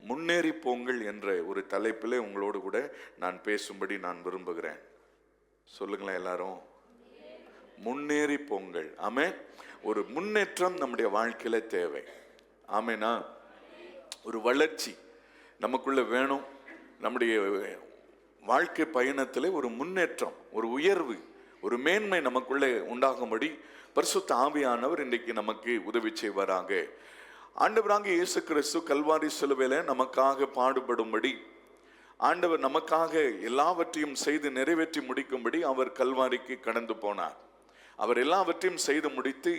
முன்னேறி போங்கள் என்ற ஒரு தலைப்பிலே உங்களோடு கூட நான் பேசும்படி நான் விரும்புகிறேன். சொல்லுங்களேன் எல்லாரும், முன்னேறி போங்கள். ஆமென். ஒரு முன்னேற்றம் நம்முடைய வாழ்க்கையில தேவை. ஆமெனா. ஒரு வளர்ச்சி நமக்குள்ள வேணும். நம்முடைய வாழ்க்கை பயணத்தில் ஒரு முன்னேற்றம், ஒரு உயர்வு, ஒரு மேன்மை நமக்குள்ளே உண்டாகும்படி பரிசுத்த ஆவியானவர் இன்றைக்கு நமக்கு உதவி செய்வாராக. ஆண்டவராகிய இயேசு கிறிஸ்து கல்வாரி சிலுவையில நமக்காக பாடுபடும்படி, ஆண்டவர் நமக்காக எல்லாவற்றையும் செய்து நிறைவேற்றி முடிக்கும்படி அவர் கல்வாரிக்கு கடந்து போனார். அவர் எல்லாவற்றையும் செய்து முடித்து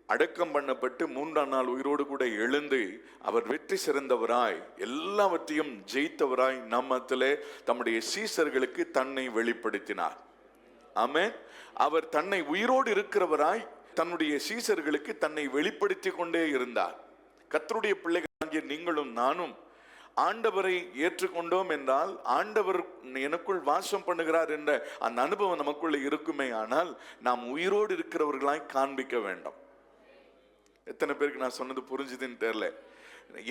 அடக்கம் பண்ணப்பட்டு 3ஆம் நாள் உயிரோடு கூட எழுந்து அவர் வெற்றி சிறந்தவராய் எல்லாவற்றையும் ஜெயித்தவராய் நம்மத்திலே தம்முடைய சீசர்களுக்கு தன்னை வெளிப்படுத்தினார். ஆமென். அவர் தன்னை உயிரோடு இருக்கிறவராய் தன்னுடைய சீசர்களுக்கு தன்னை வெளிப்படுத்தி கொண்டே இருந்தார். கர்த்தருடைய பிள்ளைகளாகிய நீங்களும் நானும் ஆண்டவரை ஏற்றுக்கொண்டோம் என்றால், ஆண்டவர் எனக்குள் வாசம் பண்ணுகிறார் என்ற அந்த அனுபவம் நமக்குள்ள இருக்குமே ஆனால் நாம் உயிரோடு இருக்கிறவர்களாய் காண்பிக்க வேண்டும். எத்தனை பேருக்கு நான் சொன்னது புரிஞ்சுதுன்னு தெரியல.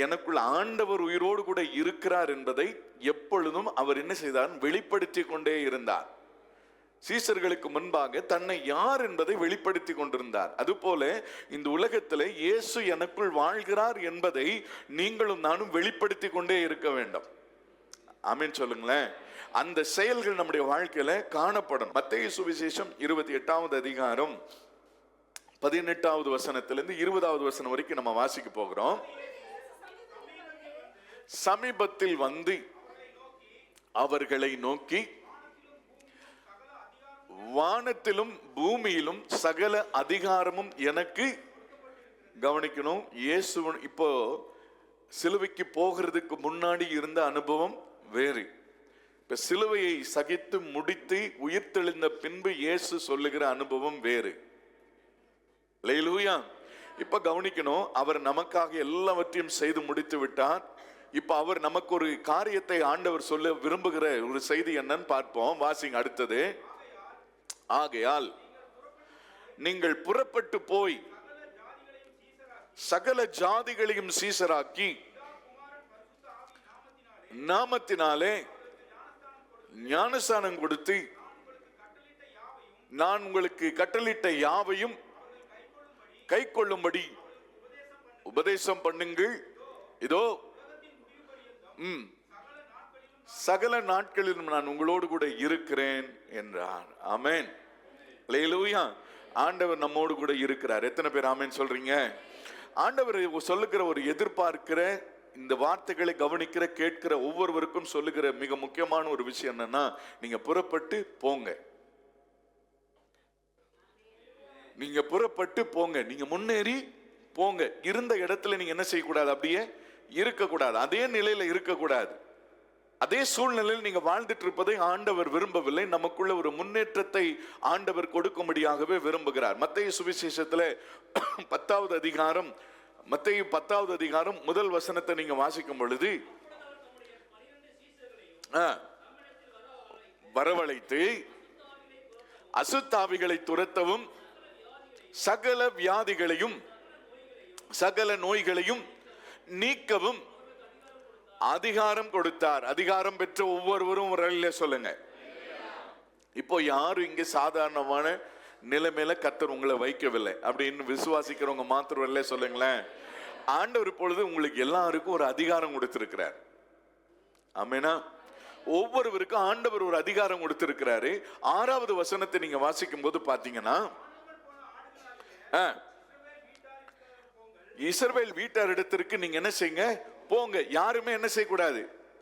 எனக்குள் ஆண்டவர் உயிரோடு கூட இருக்கிறார் என்பதை எப்பொழுதும் அவர் என்ன செய்தார்? வெளிப்படுத்தி கொண்டே இருந்தார். சீசர்களுக்கு முன்பாக தன்னை யார் என்பதை வெளிப்படுத்தி கொண்டிருந்தார். அதுபோல இந்த உலகத்தில் இயேசு எனக்குள் வாழ்கிறார் என்பதை நீங்களும் நானும் வெளிப்படுத்தி கொண்டே இருக்க வேண்டும். ஆமென் சொல்லுங்களேன். அந்த செயல்கள் நம்முடைய வாழ்க்கையில காணப்படும். மத்தேயு சுவிசேஷம் 28வது அதிகாரம் 18வது வசனத்திலிருந்து 20வது வசனம் வரைக்கும் நம்ம வாசிக்க போகிறோம். சமீபத்தில் வந்து அவர்களை நோக்கி, வானத்திலும் பூமியிலும் சகல அதிகாரமும் எனக்கு, கவனிக்கணும், இயேசு இப்போ சிலுவைக்கு போகிறதுக்கு முன்னாடி இருந்த அனுபவம் வேறு. இப்ப சிலுவையை சகித்து முடித்து உயிர்த்தெழுந்த பின்பு இயேசு சொல்லுகிற அனுபவம் வேறு. அல்லேலூயா. இப்ப கவனிக்கணும், அவர் நமக்காக எல்லாவற்றையும் செய்து முடித்து விட்டார். இப்ப அவர் நமக்கு ஒரு காரியத்தை ஆண்டவர் சொல்ல விரும்புகிற ஒரு செய்தி என்னன்னு பார்ப்போம். வாசிங்க அடுத்தது. ஆகையால் நீங்கள் புறப்பட்டு போய் சகல ஜாதிகளையும் சீசராக்கி நாமத்தினாலே ஞானஸ்நானம் கொடுத்து நான் உங்களுக்கு கட்டளிட்ட யாவையும் கை கொள்ளும்படி உபதேசம் பண்ணுங்கள். இதோ சகல நாட்களிலும் நான் உங்களோடு கூட இருக்கிறேன் என்றார். ஆமென். அல்லேலூயா. ஆண்டவர் நம்மோடு கூட இருக்கிறார். எத்தனை பேர் ஆமென் சொல்றீங்க? ஆண்டவர் சொல்லுகிற ஒரு எதிர்பார்க்கிற இந்த வார்த்தைகளை கவனிக்கிற கேட்கிற ஒவ்வொருவருக்கும் சொல்லுகிற மிக முக்கியமான ஒரு விஷயம் என்னன்னா, நீங்க புறப்பட்டு போங்க. நீங்க புறப்பட்டு போங்க. நீங்க முன்னேறி போங்க. இருந்த இடத்துல நீங்க என்ன செய்யக்கூடாது? அப்படியே இருக்கக்கூடாது. அதே நிலையில இருக்கக்கூடாது. அதே சூழ்நிலையில் நீங்க வாழ்ந்துட்டு இருப்பதை ஆண்டவர் விரும்பவில்லை. நமக்குள்ள ஒரு முன்னேற்றத்தை ஆண்டவர் கொடுக்கும்படியாகவே விரும்புகிறார். மத்தேயு சுவிசேஷத்துல 10வது அதிகாரம், மத்தேயு 10வது அதிகாரம் முதல் வசனத்தை நீங்க வாசிக்கும் பொழுது, வரவழைத்து அசுத்தாவிகளை துரத்தவும் சகல வியாதிகளையும் சகல நோய்களையும் நீக்கவும் அதிகாரம் கொடுத்தார். அதிகாரம் பெற்ற ஒவ்வொருவரும் ஒரு அறையில சொல்லுங்க. இப்போ யாரும் இங்க சாதாரணமான நிலைமையில கர்த்தர் உங்களை வைக்கவில்லை அப்படின்னு விசுவாசிக்கிறவங்க மாத்திரம் இல்லை சொல்லுங்களேன். ஆண்டவர் இப்பொழுது உங்களுக்கு எல்லாருக்கும் ஒரு அதிகாரம் கொடுத்திருக்கிறார். ஆமெனா. ஒவ்வொருவருக்கும் ஆண்டவர் ஒரு அதிகாரம் கொடுத்திருக்கிறாரு. 6வது வசனத்தை நீங்க வாசிக்கும் போது பாத்தீங்கன்னா, இஸ்ரவேல் வீட்டார் இடத்திற்கு நீங்க என்ன செய்யுங்க? போங்க. யாருமே என்ன செய்யக்கூடாது?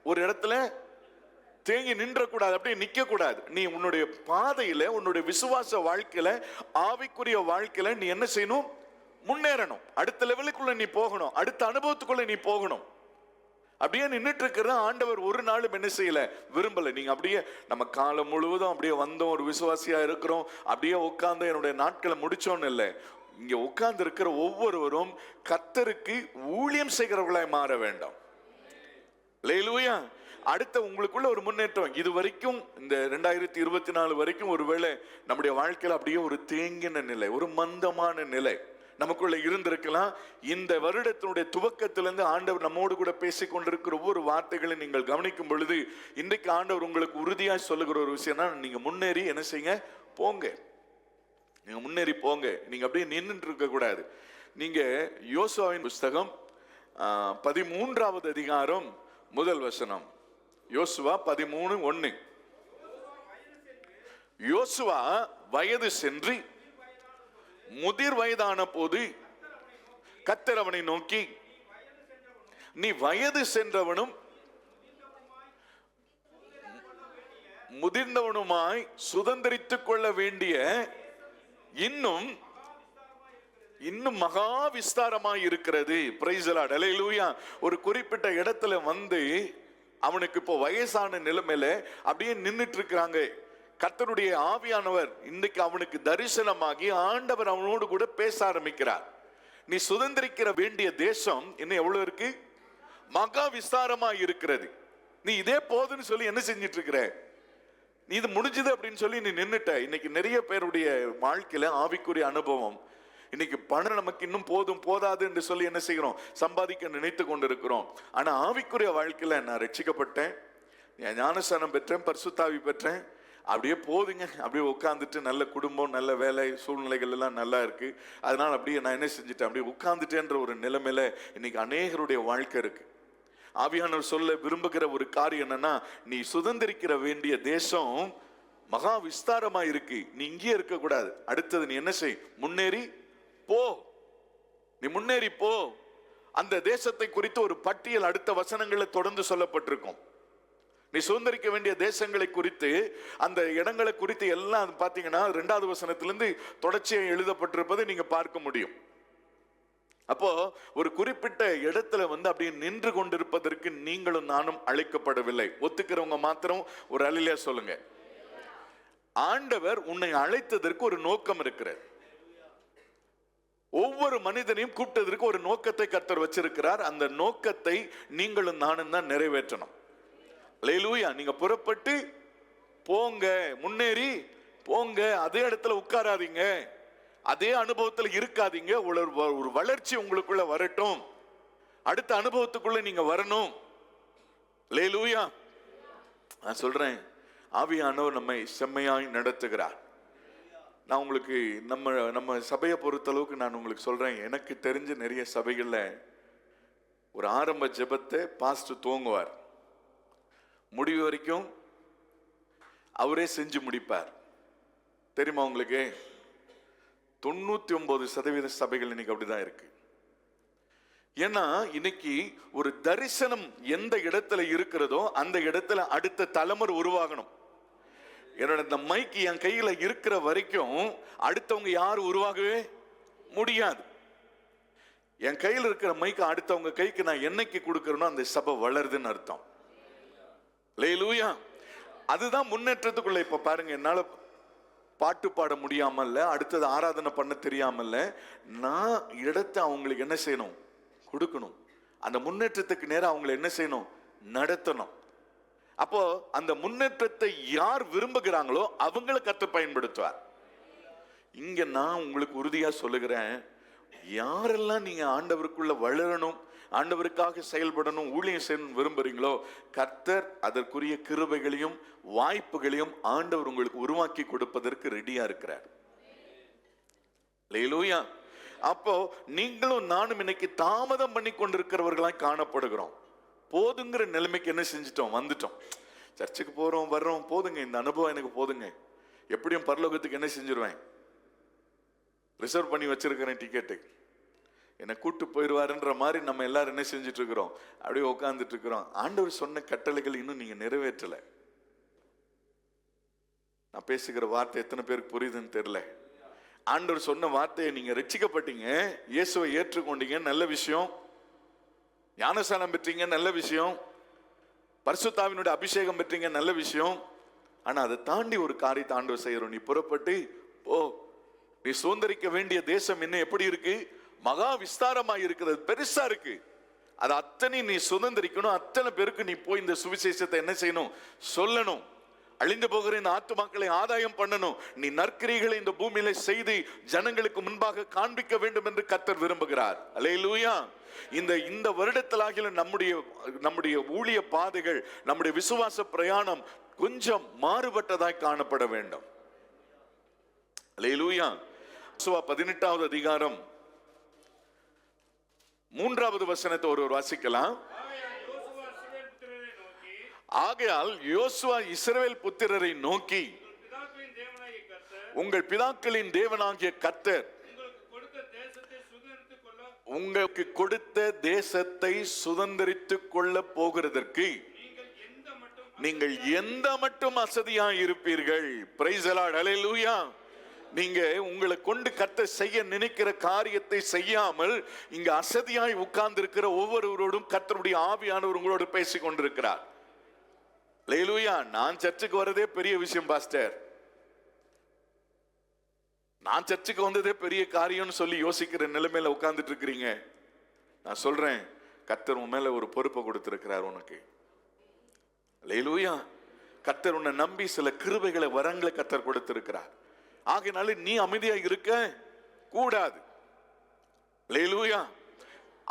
ஒரு இடத்துல தேங்கி நின்ற கூடாது, அப்படியே நிக்க கூடாது. நீ உன்னுடைய பாதையில, உன்னுடைய விசுவாச வாழ்க்கையில, ஆவிக்குரிய வாழ்க்கையில நீ என்ன செய்யணும்? முன்னேறணும். அடுத்த லெவலுக்குள்ள நீ போகணும். அடுத்த அனுபவத்துக்குள்ள நீ போகணும். அப்படியே நின்றுட்டு இருக்கிற ஆண்டவர் ஒரு நாளும் என்ன செய்யல? விரும்பல. நீங்க அப்படியே நம்ம காலம் முழுவதும் அப்படியே வந்தோம், ஒரு விசுவாசியா இருக்கிறோம், அப்படியே உட்கார்ந்து என்னுடைய நாட்களை முடிச்சோன்னு இல்லை. இங்க உட்கார்ந்து இருக்கிற ஒவ்வொருவரும் கர்த்தருக்கு ஊழியம் செய்கிறவர்களாய் மாற வேண்டும். அல்லேலூயா. அடுத்த உங்களுக்குள்ள ஒரு முன்னேற்றம். இது வரைக்கும் இந்த 2024 வரைக்கும் ஒருவேளை நம்முடைய வாழ்க்கையில அப்படியே ஒரு தேங்கின நிலை, ஒரு மந்தமான நிலை. நமக்குள்ள இருந்திருக்கலாம். இந்த வருடத்தினுடைய துவக்கத்திலிருந்து ஆண்டவர் நம்மோடு கூட பேசிக் கொண்டிருக்கிற ஒவ்வொரு வார்த்தைகளை நீங்கள் கவனிக்கும் பொழுது இன்றைக்கு ஆண்டவர் உங்களுக்கு உறுதியாக சொல்லுகிற ஒரு விஷயம்னா, நீங்க முன்னேறி என்ன செய்யுங்க, போங்க. நீங்க முன்னேறி போங்க. நீங்க அப்படியே நின்றுட்டு இருக்க கூடாது. நீங்க யோசுவாவின் புஸ்தகம் 13வது அதிகாரம் முதல் வசனம். யோசுவா 13:1. யோசுவா வயது சென்று முதிர் வயதான போது கர்த்தர் அவனை நோக்கி, நீ வயது சென்றவனும் முதிர்ந்தவனுமாய் சுதந்திரித்துக் கொள்ள வேண்டிய இன்னும் மகா விஸ்தாரமாய் இருக்கிறது. பிரைஸ் தி லார்ட், அல்லேலூயா. ஒரு குறிப்பிட்ட இடத்துல வந்து அவனுக்கு இப்போ வயசான நிலைமையில அப்படியே நின்றுட்டு இருக்கிறாங்க. கர்த்தருடைய ஆவியானவர் இன்னைக்கு அவனுக்கு தரிசனமாகி ஆண்டவர் அவனோடு கூட பேச ஆரம்பிக்கிறார். நீ சுதந்திரிக்கிற வேண்டிய தேசம் இன்னும் எவ்வளவு இருக்கு, மகா விஸ்தாரமா இருக்கிறது. நீ இதே போதுன்னு சொல்லி என்ன செஞ்சிட்டு இருக்கிற, நீ இது முடிஞ்சது அப்படின்னு சொல்லி நீ நின்னுட்ட. இன்னைக்கு நிறைய பேருடைய வாழ்க்கையில ஆவிக்குரிய அனுபவம், இன்னைக்கு பணம் நமக்கு இன்னும் போதும் போதாது என்று சொல்லி என்ன செய்கிறோம், சம்பாதிக்க நினைத்து கொண்டிருக்கிறோம். ஆனா ஆவிக்குரிய வாழ்க்கையில நான் ரட்சிக்கப்பட்டேன், ஞானஸ்நானம் பெற்றேன், பரிசுத்தாவி பெற்றேன், அப்படியே போதுங்க, அப்படியே உட்காந்துட்டு நல்ல குடும்பம், நல்ல வேலை, சூழ்நிலைகள் எல்லாம் நல்லா இருக்கு, அதனால அப்படியே நான் என்ன செஞ்சுட்டேன், அப்படியே உட்கார்ந்துட்டேன்ற ஒரு நிலைமையில இன்னைக்கு அநேகருடைய வாழ்க்கை இருக்கு. ஆவியானவர் சொல்ல விரும்புகிற ஒரு காரியம் என்னன்னா, நீ சுதந்திரிக்கிற வேண்டிய தேசம் மகா விஸ்தாரமா இருக்கு, நீ இங்கே இருக்க கூடாது. அடுத்தது நீ என்ன செய், முன்னேறி போ. நீ முன்னேறி போ. அந்த தேசத்தை குறித்து ஒரு பட்டியல் அடுத்த வசனங்களில் தொடர்ந்து சொல்லப்பட்டிருக்கும். நீ சுதந்திரிக்க வேண்டிய தேசங்களை குறித்து, அந்த இடங்களை குறித்து எல்லாம் பாத்தீங்கன்னா 2வது வசனத்திலிருந்து தொடர்ச்சியாக எழுதப்பட்டிருப்பதை நீங்க பார்க்க முடியும். அப்போ ஒரு குறிப்பிட்ட இடத்துல வந்து அப்படியே நின்று கொண்டிருப்பதற்கு நீங்களும் நானும் அழைக்கப்படவில்லை. ஒத்துக்கிறவங்க மாத்திரம் ஒரு அல்லேலூயா சொல்லுங்க. ஆண்டவர் உன்னை அழைத்ததற்கு ஒரு நோக்கம் இருக்கிறது. ஒவ்வொரு மனிதனையும் கூப்பிட்டதற்கு ஒரு நோக்கத்தை கர்த்தர் வச்சிருக்கிறார். அந்த நோக்கத்தை நீங்களும் நானும் தான் நிறைவேற்றணும். அல்லேலூயா. நீங்க புறப்பட்டு போங்க, முன்னேறி போங்க. அதே இடத்துல உட்காராதீங்க, அதே அனுபவத்தில் இருக்காதீங்க. ஒரு வளர்ச்சி உங்களுக்குள்ள வரட்டும், அடுத்த அனுபவத்துக்குள்ள நீங்க வரணும். அல்லேலூயா. நான் சொல்றேன், ஆவியானவர் நம்மை செம்மையாய் நடத்துகிறார். நான் உங்களுக்கு நம்ம சபையை பொறுத்தளவுக்கு நான் உங்களுக்கு சொல்றேன், எனக்கு தெரிஞ்ச நிறைய சபைகள்ல ஒரு ஆரம்ப ஜெபத்தை பாஸ்டர் துவங்குவார், முடிவு வரைக்கும் அவரே செஞ்சு முடிப்பார். தெரியுமா உங்களுக்கு? 99% சபைகள் இன்னைக்கு அப்படிதான் இருக்கு. ஏன்னா இன்னைக்கு ஒரு தரிசனம் எந்த இடத்துல இருக்கிறதோ அந்த இடத்துல அடுத்த தலைமுறை உருவாகணும். என்னோட இந்த மைக்கு என் கையில இருக்கிற வரைக்கும் அடுத்தவங்க யாரும் உருவாகவே முடியாது. என் கையில் இருக்கிற மைக்கு அடுத்தவங்க கைக்கு நான் என்னைக்கு கொடுக்கறேனோ அந்த சபை வளருதுன்னு அர்த்தம். அல்லேலூயா. அதுதான் முன்னேற்றத்துக்குள்ள. இப்ப பாருங்க, என்னால பாட்டு பாட முடியாமல்ல, அடுத்தது ஆராதனை பண்ண தெரியாமல்ல, நான் இடத்தை அவங்களுக்கு என்ன செய்யணும், கொடுக்கணும். அந்த முன்னேற்றத்துக்கு நேரம் அவங்களை என்ன செய்யணும், நடத்தணும். அப்போ அந்த முன்னேற்றத்தை யார் விரும்புகிறாங்களோ அவங்களை கர்த்தர் பயன்படுத்துவார். இங்க நான் உங்களுக்கு உறுதியா சொல்லுகிறேன், யாரெல்லாம் நீங்க ஆண்டவருக்குள்ள வளரணும், ஆண்டவருக்காக செயல்படணும், ஊழியம் செய்யணும் விரும்புறீங்களோ, கர்த்தர் அதற்குரிய கிருபைகளையும் வாய்ப்புகளையும் ஆண்டவர் உங்களுக்கு உருவாக்கி கொடுப்பதற்கு ரெடியா இருக்கிறார். அல்லேலூயா. அப்போ நீங்களும் நானும் இன்னைக்கு தாமதம் பண்ணி கொண்டிருக்கிறவர்களாய் காணப்படுகிறோம். போதுங்கிற நிலைமைக்கு என்ன செஞ்சிட்டோம், வந்துட்டோம். சர்ச்சுக்கு போறோம் வர்றோம், போதுங்க, இந்த அனுபவம் எனக்கு போதுங்க, எப்படியும் பரலோகத்துக்கு என்ன செஞ்சிருவேன், ரிசர்வ் பண்ணி வச்சிருக்கிறேன் டிக்கெட்டு, என்னை கூட்டு போயிடுவாருன்ற மாதிரி நம்ம எல்லாரும் என்ன செஞ்சுட்டு இருக்கிறோம், அப்படியே உட்காந்துட்டு இருக்கிறோம். ஆண்டவர் சொன்ன கட்டளைகள் இன்னும் நீங்க நிறைவேற்றல. நான் பேசுகிற வார்த்தை எத்தனை பேருக்கு புரியுதுன்னு தெரியல. ஆண்டவர் சொன்ன வார்த்தையை நீங்க ரட்சிக்கப்பட்டீங்க, இயேசுவை ஏற்றுக்கொண்டீங்க, நல்ல விஷயம். ஞானஸ்நானம் பெற்றீங்க, நல்ல விஷயம். பரிசுத்தாவினுடைய அபிஷேகம் பெற்றீங்க, நல்ல விஷயம். ஆனா அதை தாண்டி ஒரு காரியத்தை ஆண்டவர் செய்யறோம். நீ புறப்பட்டு போ. நீ சுதந்திரிக்க வேண்டிய தேசம் என்ன எப்படி இருக்கு, மகா விஸ்தாரமா இருக்கிறது, பெருசா இருக்கு. அது அத்தனை நீ சுதந்திரிக்கணும். அத்தனை பேருக்கு நீ போய் இந்த சுவிசேஷத்தை என்ன செய்யணும், சொல்லணும். அழிந்து போகிற இந்த ஆத்துமாக்களை ஆதாயம் பண்ணணும். நீ நற்கிரிகளை இந்த பூமியில செய்து ஜனங்களுக்கு முன்பாக காண்பிக்க வேண்டும் என்று கர்த்தர் விரும்புகிறார். அல்லேலூயா. இந்த வருடத்திலாகிய நம்முடைய ஊழிய பாதைகள், நம்முடைய விசுவாச பிரயாணம் கொஞ்சம் மாறுபட்டதாய் காணப்பட வேண்டும். அல்லேலூயா. யோசுவா 18வது அதிகாரம் 3வது வசனத்தை ஒருவர் வாசிக்கலாம். ஆகையால் யோசுவா இஸ்ரவேல் புத்திரரை நோக்கி, உங்கள் பிதாக்களின் தேவனாகிய கர்த்தர் உங்களுக்கு கொடுத்த தேசத்தை சுதந்தரித்துக் கொள்ள போகிறதற்கு நீங்கள் எந்த மட்டும் அசதியாய் இருப்பீர்கள். Praise the Lord. அல்லேலூயா. நீங்க உங்களை கொண்டு கர்த்தர் செய்ய நினைக்கிற காரியத்தை செய்யாமல் இங்க அசதியாய் உட்கார்ந்து இருக்கிற ஒவ்வொருவரோடும் கர்த்தருடைய ஆவியானவர் உங்களோடு பேசிக் கொண்டிருக்கிறார். அல்லேலூயா. நான் சர்ச்சுக்கு வரதே பெரிய விஷயம் பாஸ்டர், நான் சர்ச்சுக்கு வந்ததே பெரிய காரியம்னு சொல்லி யோசிக்கிற நிலைமையில உட்கார்ந்துட்டு இருக்கிறீங்க. நான் சொல்றேன், கர்த்தர் உன் மேல ஒரு பொறுப்பை கொடுத்திருக்கிறார் உனக்கு. அல்லேலூயா. கர்த்தர் உன்னை நம்பி சில கிருபைகளை, வரங்களை கர்த்தர் கொடுத்திருக்கிறார். ஆகையினால நீ அமைதியா இருக்க கூடாது. அல்லேலூயா.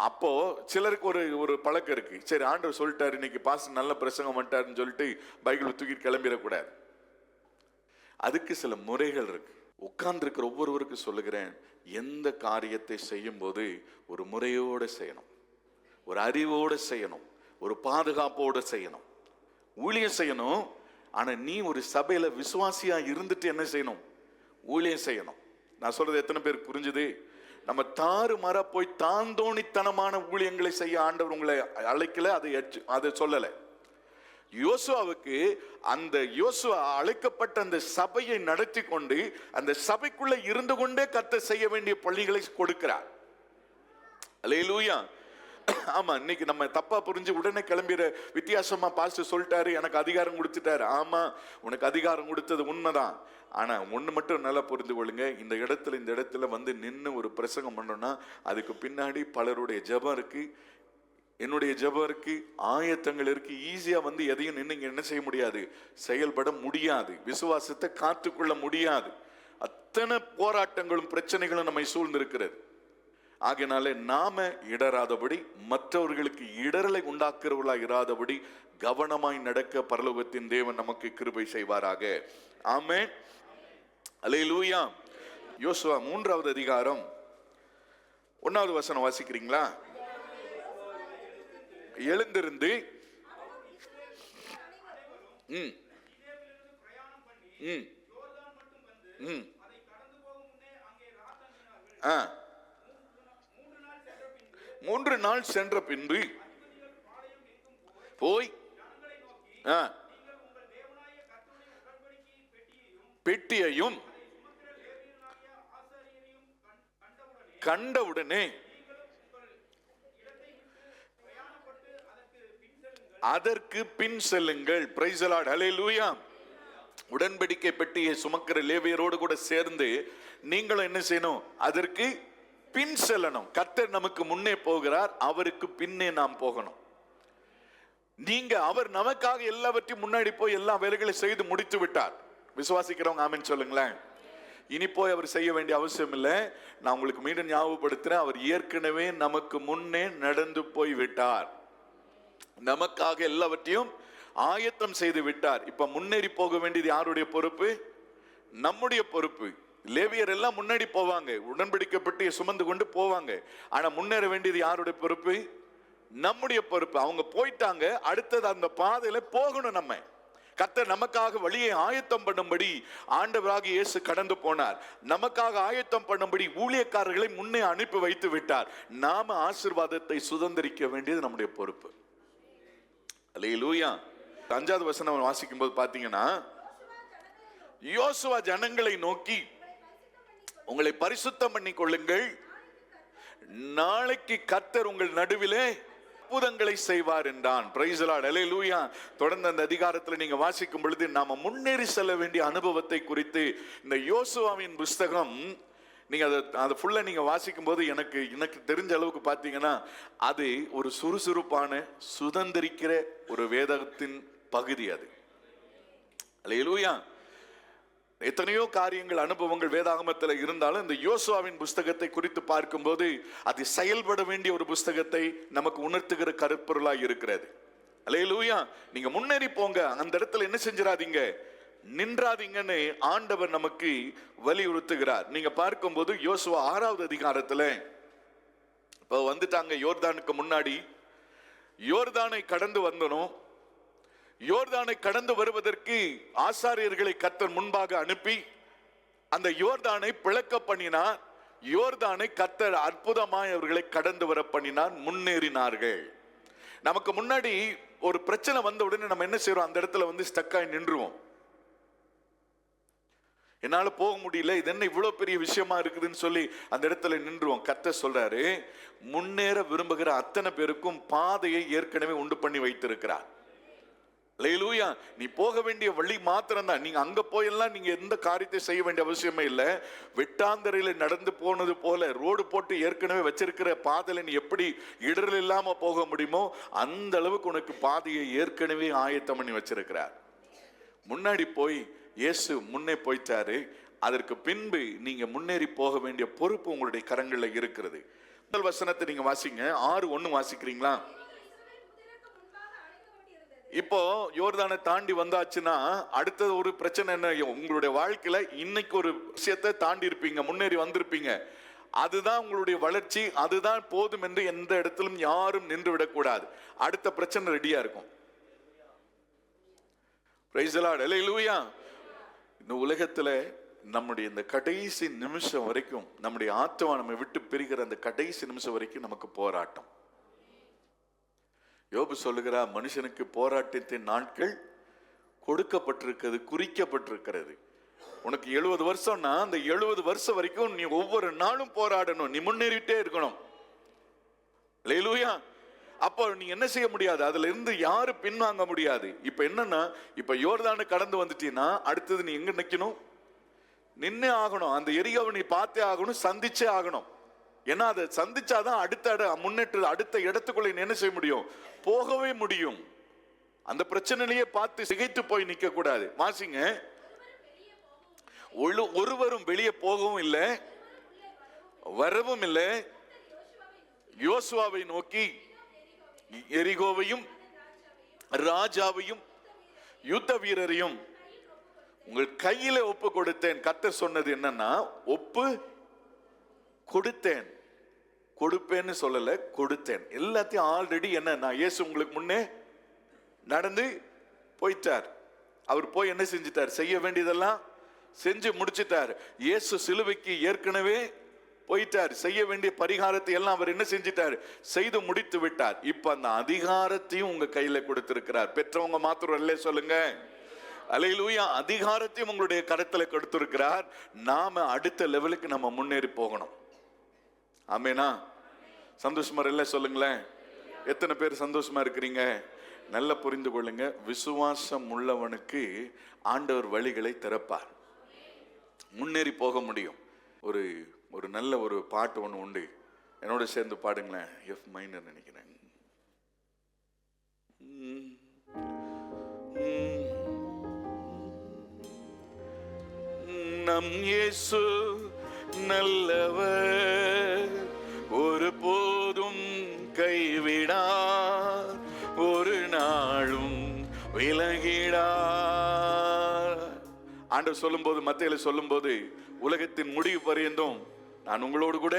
அப்போ சிலருக்கு ஒரு பழக்கம் இருக்கு. சரி, ஆண்டவர் சொல்லிட்டாரு, இன்னைக்கு பாஸ்டர் நல்ல பிரசங்கம் பண்ணிட்டாருன்னு சொல்லிட்டு பைபிள் தூக்கி கிளம்பிடக்கூடாது. அதுக்கு சில முறைகள் இருக்கு. உட்கார்ந்து இருக்கிற ஒவ்வொருவருக்கு சொல்லுகிறேன், எந்த காரியத்தை செய்யும் போது ஒரு முறையோடு செய்யணும், ஒரு அறிவோடு செய்யணும், ஒரு பாதுகாப்போடு செய்யணும், ஊழியம் செய்யணும். ஆனா நீ ஒரு சபையில விசுவாசியா இருந்துட்டு என்ன செய்யணும்? ஊழியம் செய்யணும். நான் சொல்றது எத்தனை பேருக்கு புரிஞ்சுது? நம்ம தாறுமாறா போய் தாந்தோணித்தனமான ஊழியங்களை செய்ய ஆண்டவர் உங்களை அழைக்கல, அதை சொல்லலை. யோசுவாவுக்கு அந்த யோசுவா அழைக்கப்பட்ட அந்த சபையை நடத்தி கொண்டு அந்த சபைக்குள்ள இருந்து கொண்டே கர்த்தர் செய்ய வேண்டிய பணிகளை கொடுக்கிறார். அல்லேலூயா. ஆமா, இன்னைக்கு நம்ம தப்பா புரிஞ்சு உடனே கிளம்பிற வித்தியாசமா பாஸ்டர் சொல்லிட்டாரு, எனக்கு அதிகாரம் கொடுத்துட்டாரு. ஆமா, உனக்கு அதிகாரம் கொடுத்தது உண்மைதான். ஆனா ஒண்ணு மட்டும் நல்லா புரிந்து கொள்ளுங்க, இந்த இடத்துல வந்து நின்று ஒரு பிரசங்கம் பண்ணோம்னா அதுக்கு பின்னாடி பலருடைய ஜெபம் இருக்கு, என்னுடைய ஜெபம் இருக்கு, ஆயத்தங்கள் இருக்கு. ஈஸியா வந்து எதையும் நின்று என்ன செய்ய முடியாது, செயல்பட முடியாது, விசுவாசத்தை காத்துக்கொள்ள முடியாது. அத்தனை போராட்டங்களும் பிரச்சனைகளும் நம்மை சூழ்ந்திருக்கிறது. ஆகையினாலே நாம இடராதபடி, மற்றவர்களுக்கு இடரலை உண்டாக்குறவர்களா இராதபடி கவனமாய் நடக்க பரலோகத்தின் தேவன் நமக்கு கிருபை செய்வாராக. ஆமென். அல்லேலூயா. யோசுவா 3வது அதிகாரம் 1வது வசனம் வாசிக்கிறீங்களா? எழுந்திருந்து மூன்று நாள் சென்ற பின்பு போய் பெட்டியையும் கண்டவுடனே அதற்கு பின் செல்லுங்கள். Praise the Lord. ஹல்லேலூயா. உடன்படிக்கை பெட்டியை சுமக்கிற லேவியரோடு கூட சேர்ந்து நீங்களும் என்ன செய்யணும்? அதற்கு பின் செல்லணும். கர்த்தர் நமக்கு முன்னே போகிறார், அவருக்கு பின்னே நாம் போகணும். அவர் நமக்காக எல்லாவற்றையும் முன்னாடி போய் எல்லா வேலைகளை செய்து முடித்து விட்டார். விசுவாசிக்கிறவங்க ஆமென் சொல்லுங்களேன். இனி போய் அவர் செய்ய வேண்டிய அவசியம் இல்லை. நான் உங்களுக்கு மீண்டும் ஞாபகப்படுத்துறேன், அவர் ஏற்கனவே நமக்கு முன்னே நடந்து போய் விட்டார், நமக்காக எல்லாவற்றையும் ஆயத்தம் செய்து விட்டார். இப்ப முன்னேறி போக வேண்டியது யாருடைய பொறுப்பு? நம்முடைய பொறுப்பு. லேவியர் எல்லாம் முன்னாடி போவாங்க, உடன்படிக்கப்பட்டு சுமந்து கொண்டு போவாங்க. ஆனா முன்னேற வேண்டியது யாருடைய பொறுப்பு? நம்முடைய பொறுப்பு. அவங்க போயிட்டாங்க, அடுத்தது அந்த பாதையில போகணும். நம்ம கர்த்தர் நமக்காக வழியை ஆயத்தம் பண்ணும்படி ஆண்டவராகிய இயேசு கடந்து போனார். நமக்காக ஆயத்தம் பண்ணும்படி ஊழியக்காரர்களை முன்னே அனுப்பி வைத்து விட்டார். நாம ஆசீர்வாதத்தை சுதந்திரிக்க வேண்டியது நம்முடைய பொறுப்பு. அல்லேலூயா. 5வது வசனம் வாசிக்கும் போது பாத்தீங்கன்னா, யோசுவா ஜனங்களை நோக்கி, உங்களை பரிசுத்தம் பண்ணி கொள்ளுங்கள், நாளைக்கு கர்த்தர் உங்கள் நடுவிலே அற்புதங்களை செய்வார் என்றான். Praise the Lord. அல்லேலூயா. தொடர்ந்து அந்த அதிகாரத்தில் நீங்க வாசிக்கும் பொழுது நாம முன்னேறி செல்ல வேண்டிய அனுபவத்தை குறித்து இந்த யோசுவாவின் புஸ்தகம் நீங்க அதை ஃபுல்லா நீங்க வாசிக்கும் போது எனக்கு தெரிஞ்ச அளவுக்கு பாத்தீங்கன்னா அது ஒரு சுறுசுறுப்பான சுதந்திரிக்கிற ஒரு வேதத்தின் பகுதி. அது அல்லேலூயா. எத்தனையோ காரியங்கள், அனுபவங்கள் வேதாகமத்தில் இருந்தாலும் இந்த யோசுவாவின் புஸ்தகத்தை குறித்து பார்க்கும்போது அது செயல்பட வேண்டிய ஒரு புஸ்தகத்தை நமக்கு உணர்த்துகிற கருப்பொருளாய் இருக்கிறது. அல்லேலூயா. நீங்க முன்னேறி போங்க, அந்த இடத்துல என்ன செஞ்சிடாதீங்க, நின்றாதீங்கன்னு ஆண்டவர் நமக்கு வலியுறுத்துகிறார். நீங்க பார்க்கும்போது யோசுவா 6வது அதிகாரத்துல இப்ப வந்துட்டாங்க யோர்தானுக்கு முன்னாடி. யோர்தானை கடந்து வந்தனும். யோர்தானை கடந்து வருவதற்கு ஆசாரியர்களை கர்த்தர் முன்பாக அனுப்பி அந்த யோர்தானை பிளக்க பண்ணினார். யோர்தானை கர்த்தர் அற்புதமாய் அவர்களை கடந்து வர பண்ணினார். முன்னேறினார்கள். நமக்கு முன்னாடி ஒரு பிரச்சனை வந்த உடனே நம்ம என்ன செய்யறோம், அந்த இடத்துல வந்து ஸ்டக்காய் நின்றுவோம். என்னால போக முடியல, இது என்ன இவ்வளவு பெரிய விஷயமா இருக்குதுன்னு சொல்லி அந்த இடத்துல நின்றுவோம். கர்த்தர் சொல்றாரு, முன்னேற விரும்புகிற அத்தனை பேருக்கும் பாதையை ஏற்கனவே உண்டு பண்ணி வைத்திருக்கிறார். அல்லேலூயா. நீ போக வேண்டிய வழி மாத்திரம் தான். நீங்க அங்க போயெல்லாம் நீங்க எந்த காரியத்தை செய்ய வேண்டிய அவசியமே இல்லை. வெட்டாந்தரையில நடந்து போனது போல ரோடு போட்டு ஏற்கனவே வச்சிருக்கிற பாதையில நீ எப்படி இடர்கள் இல்லாம போக முடியுமோ அந்த அளவுக்கு உனக்கு பாதையை ஏற்கனவே ஆயத்தம் பண்ணி வச்சிருக்கிறார். முன்னாடி போய் இயேசு முன்னே போயிட்டாரு. அதற்கு பின்பு நீங்க முன்னேறி போக வேண்டிய பொறுப்பு உங்களுடைய கரங்கள்ல இருக்கிறது. முதல் வசனத்தை நீங்க வாசிங்க. 6:1 வாசிக்கிறீங்களா? இப்போ யோர்தானை தாண்டி வந்தாச்சுன்னா அடுத்தது ஒரு பிரச்சனை என்ன, உங்களுடைய வாழ்க்கையில இன்னைக்கு ஒரு விஷயத்தை தாண்டி இருப்பீங்க, முன்னேறி வந்திருப்பீங்க. அதுதான் உங்களுடைய வளர்ச்சி, அதுதான் போதும் என்று எந்த இடத்திலும் யாரும் நின்று விடக்கூடாது. அடுத்த பிரச்சனை ரெடியா இருக்கும். Praise the Lord. அல்லேலூயா. இந்த உலகத்துல நம்முடைய இந்த கடைசி நிமிஷம் வரைக்கும், நம்முடைய ஆத்மா நம்ம விட்டு பிரிகிற அந்த கடைசி நிமிஷம் வரைக்கும் நமக்கு போராட்டம். யோபு சொல்லுகிறார், மனுஷனுக்கு போராட்டத்தின் நாட்கள் கொடுக்கப்பட்டிருக்கிறது, குறிக்கப்பட்டிருக்கிறது. உனக்கு 70 வருஷம்னா அந்த 70 வருஷம் வரைக்கும் நீ ஒவ்வொரு நாளும் போராடணும், நீ முன்னேறிட்டே இருக்கணும். அல்லேலூயா. அப்போ நீ என்ன செய்ய முடியாது, அதுல இருந்து யாரும் பின்வாங்க முடியாது. இப்ப என்னன்னா, இப்ப யோர்தானை கடந்து வந்துட்டீங்கன்னா அடுத்தது நீ எங்க நிக்கணும், நின்னே ஆகணும். அந்த எரிகோவை நீ பார்த்தே ஆகணும், சந்திச்சே ஆகணும். ஏன்னா அதை சந்திச்சாதான் முன்னேற்ற அடுத்த இடத்துக்குள்ள என்ன செய்ய முடியும், போகவே முடியும். அந்த பிரச்சனையிலேயே பார்த்து சிகைத்து போய் நிக்க கூடாது. வாசிங்க. ஒருவரும் வெளியே போகவும் இல்லை, வரவும் இல்லை. யோசுவாவை நோக்கி எரிகோவையும் ராஜாவையும் யுத்த வீரரையும் உங்கள் கையில ஒப்பு கொடுத்தேன். கர்த்தர் சொன்னது என்னன்னா, ஒப்பு கொடுத்தேன். கொடுப்பேன்னு சொல்லல, கொடுத்தேன். எல்லாத்தையும் ஆல்ரெடி என்ன, இயேசு உங்களுக்கு முன்னே நடந்து போயிட்டார். அவர் போய் என்ன செஞ்சிட்டார், செய்ய வேண்டியதெல்லாம் செஞ்சு முடிச்சிட்டார். இயேசு சிலுவைக்கு ஏற்கனவே போயிட்டார். செய்ய வேண்டிய பரிகாரத்தை எல்லாம் அவர் என்ன செஞ்சிட்டார், செய்து முடித்து விட்டார். இப்ப அந்த அதிகாரத்தையும் உங்க கையில கொடுத்திருக்கிறார். பெற்றவங்க மாத்திரம் இல்ல, சொல்லுங்க அல்லேலூயா. அதிகாரத்தையும் உங்களுடைய கரத்துல கொடுத்திருக்கிறார். நாம அடுத்த லெவலுக்கு நம்ம முன்னேறி போகணும். ஆமேனா? சந்தோஷமா இல்ல, சொல்லுங்களேன். எத்தனை பேர் சந்தோஷமா இருக்கிறீங்க? நல்ல புரிந்து கொள்ளுங்க, விசுவாசம் உள்ளவனுக்கு ஆண்டவர் வழிகளை திறப்பார், முன்னேறி போக முடியும். ஒரு நல்ல ஒரு பாட்டு ஒன்று உண்டு, என்னோட சேர்ந்து பாடுங்களேன். எஃப் மைனர் நினைக்கிறேன். நம் இயேசு நல்லவர், ஒரு போதும் கைவிடார், ஒரு நாளும் விலகிடார். ஆண்டவர் சொல்லும்போது, மத்தேயுல சொல்லும்போது, உலகத்தின் முடிவு பரியந்தும் நான் உங்களோடு கூட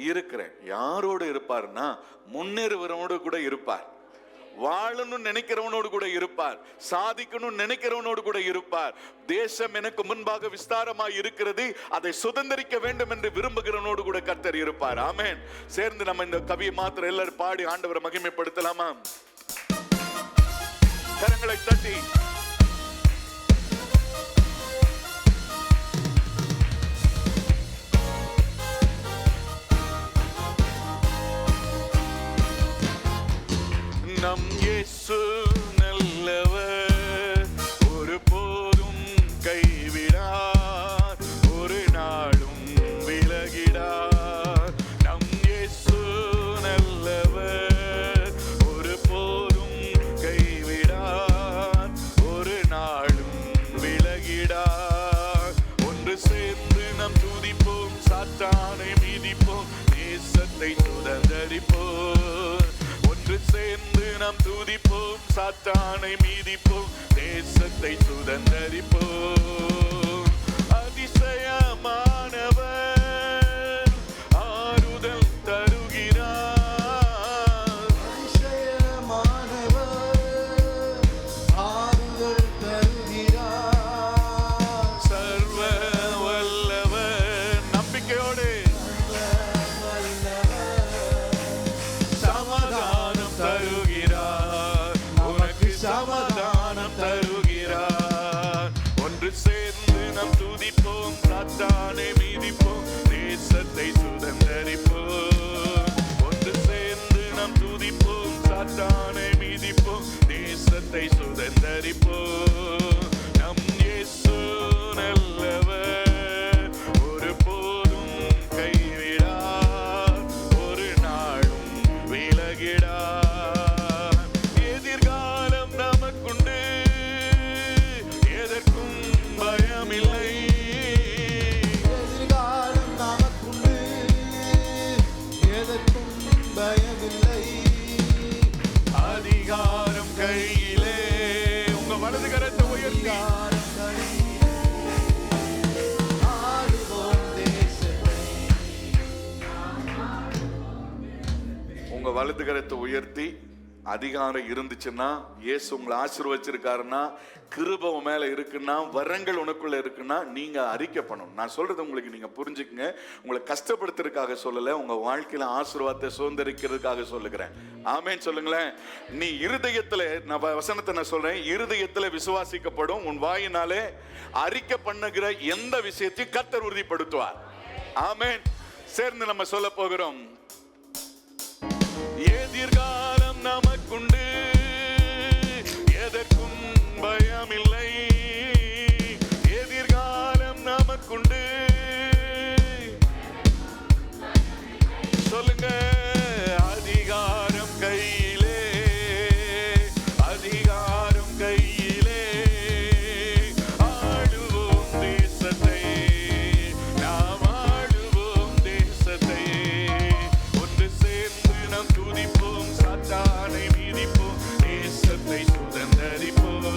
இருக்கிறேன். யாரோடு இருப்பார்னா, முன்னேறுவரோடு கூட இருப்பார். வாழணும்னு நினைக்கிறவனோடு கூட இருப்பார். சாதிக்கணும் நினைக்கிறவனோடு கூட இருப்பார். தேசம் எனக்கு முன்பாக விஸ்தாரமாய் இருக்கிறது, அதை சுதந்திரிக்க வேண்டும் என்று விரும்புகிறவனோடு கூட கர்த்தர் இருப்பார். ஆமென். சேர்ந்து நம்ம இந்த கவியை மாத்திரம் எல்லாரும் பாடி ஆண்டவரை மகிமைப்படுத்தலாமா? கரங்களை தட்டி நம் இயேசு நல்லவர், ஒரு போதும் கைவிடார், ஒரு நாளும் விலகிடார். நம் இயேசு நல்லவர், ஒரு போதும் கைவிடார், சாத்தானை மீதிப்போம், நேசத்தை சுதந்தரிப்போம். ஒன்று சேர்ந்து நாம் துதிப்போம், சாத்தானை மீதிப்போம், நேசத்தை சுதந்தரிப்போம். அதிசயமானவர் ஆறுதல் தருகிறார், அதிசயமானவர் ஆறுதல் தருகிறார். சர்வ வல்லவர் நம்பிக்கையோடு சமாதானம் தருகிறார், உனக்கு சமாதானம் தருகிறார். ஒன்று சேர்ந்து நாம் துதிப்போம், சாத்தானை மீதிப்போம், தேசத்தை சுதந்தரிப்போம். ஒன்று சேர்ந்து நாம் துதிப்போம், சாத்தானை மீதிப்போம், தேசத்தை சுதந்தரிப்போம். நம் இயேசு நல்லவர், ஒருபோதும் கைவிடார், ஒரு நாளும் விலகிடார். எதிர்காலம் நமக்குண்டு, எதற்கும் பயமில்லை. எதிர்காலம் நமக்குண்டு, எதற்கும் பயமில்லை. அதிகாரம் கையிலே, உங்க வலது கரத்தை உயர்த்தி அதிகாரம் கையிலே, ஆளுவோம் தேசத்தை. உங்க வலது கரத்தை உயர்த்தி, அதிகாரம் இருந்துச்சுன்னா, இயேசு உங்களை ஆசீர்வச்சிருக்காருன்னா, கிருபை உன் மேல இருக்குன்னா, வரங்கள் உனக்குள்ள இருக்குன்னா, நீங்க அறிக்கை பண்ணணும். நான் சொல்றது உங்களுக்கு நீங்க புரிஞ்சுக்குங்க. உங்களை கஷ்டப்படுத்துறதுக்காக சொல்லல, உங்க வாழ்க்கையில ஆசீர்வாதத்தை சுதந்திரிக்கிறதுக்காக சொல்லுகிறேன். ஆமேன் சொல்லுங்களேன். நீ இருதயத்துல, நான் வசனத்தை நான் சொல்றேன், இருதயத்துல விசுவாசிக்கப்படும், உன் வாயினாலே அறிக்கை பண்ணுகிற எந்த விஷயத்தையும் கர்த்தர் உறுதிப்படுத்துவார். ஆமேன். சேர்ந்து நம்ம சொல்ல போகிறோம். எதிர்காலம் நமக்குண்டு, எதற்கும் பயமில்லை. எதிர்காலம் நமக்குண்டு, சொல்லுங்க. அதிகாரம் கையிலே, அதிகாரம் கையிலே, ஆளுவோம் தேசத்தை, நாம் ஆளுவோம் தேசத்தை. ஒன்று சேர்ந்து நாம் துதிப்போம், சாத்தானை மீதிப்போம், தேசத்தை சுதந்தரிப்போம்.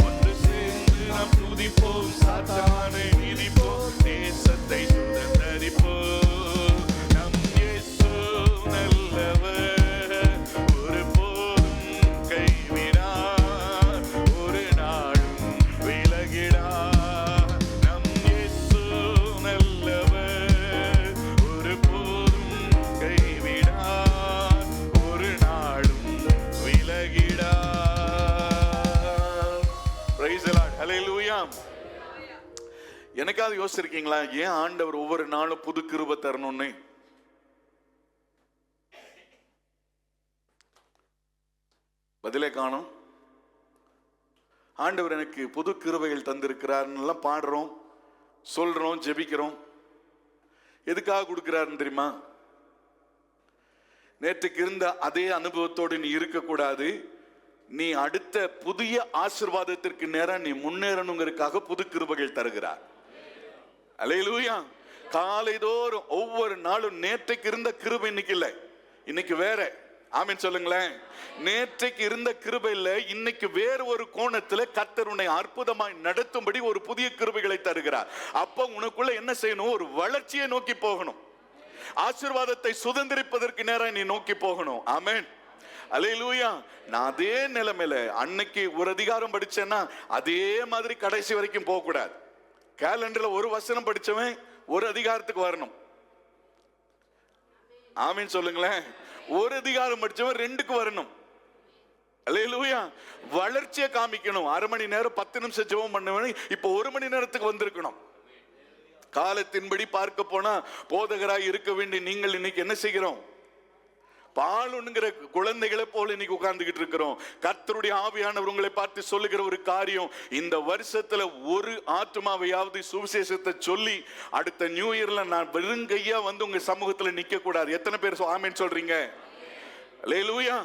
ஒன்று சேர்ந்து நாம் துதிப்போம், சாத்தானை மீதிப்போம், தேசத்தை சுதந்தரிப்போம். நம் இயேசு நல்லவர், ஒருபோதும் கைவிடார், ஒரு நாளும் விலகிடார். நம் இயேசு நல்லவர், ஒருபோதும் கைவிடார், ஒரு நாளும் விலகிடார். Praise the Lord. Hallelujah. எனக்காவது யோசிச்சிருக்கீங்களா, ஏன் ஆண்டவர் ஒவ்வொரு நாளும் புது கிருபை தரணும்னு? பதிலே காணும். ஆண்டவர் எனக்கு புது கிருபைகள் தந்திருக்கிறார்னு பாடுறோம், சொல்றோம், ஜெபிக்கிறோம். எதுக்காக கொடுக்கிறாருன்னு தெரியுமா? நேற்றுக்கு இருந்த அதே அனுபவத்தோடு நீ இருக்கக்கூடாது. நீ அடுத்த புதிய ஆசீர்வாதத்திற்கு நேரம் நீ முன்னேறணுங்கிறதுக்காக புது கிருபைகள் தருகிறார். அல்லேலூயா. காலைதோறும் ஒவ்வொரு நாளும் நேற்றைக்கு இருந்த கிருபை இன்னைக்கு இல்லை, இன்னைக்கு வேற. ஆமென் சொல்லுங்களேன். நேற்றைக்கு இருந்த கிருபை இல்லை, இன்னைக்கு வேறு ஒரு கோணத்துல கர்த்தர் உன்னை அற்புதமாய் நடத்தும்படி ஒரு புதிய கிருபைகளை தருகிறார். அப்ப உனக்குள்ள என்ன செய்யணும்? ஒரு வளர்ச்சியை நோக்கி போகணும். ஆசீர்வாதத்தை சுதந்திரிப்பதற்கு நேரம் நீ நோக்கி போகணும். ஆமென். அல்லேலூயா. நான் அதே நிலைமையில அன்னைக்கு ஒரு அதிகாரம் படிச்சேன்னா அதே மாதிரி கடைசி வரைக்கும் போக கூடாது. கேலண்டர்ல ஒரு வசனம் படிச்சவன் ஒரு அதிகாரத்துக்கு வரணும். ஆமீன் சொல்லுங்களேன். ஒரு அதிகாரம் படிச்சவன் 2க்கு வரணும். அல்லேலூயா. வளர்ச்சியை காமிக்கணும். 1/2 மணி நேரம் 10 நிமிஷம் ஜெபம் பண்ணுவேன், இப்போ 1 மணி நேரத்துக்கு வந்திருக்கணும். காலத்தின்படி பார்க்க போனா போதகராய் இருக்க வேண்டிய நீங்கள் இன்னைக்கு என்ன செய்கிறோம்? பாலுங்கிற குழந்தைகளை போல இன்னைக்கு உட்கார்ந்துகிட்டு இருக்கிறோம். கர்த்தருடைய ஆவியானவர் உங்களை பார்த்து சொல்லுகிற ஒரு காரியம், இந்த வருஷத்துல ஒரு ஆத்துமாவையாவது சுவிசேஷத்தை சொல்லி அடுத்த நியூ இயர்ல நான் வெறுங்கையா வந்து உங்க சமூகத்துல நிக்க கூடாது. எத்தனை பேர் ஆமென் சொல்றீங்க? அல்லேலூயா.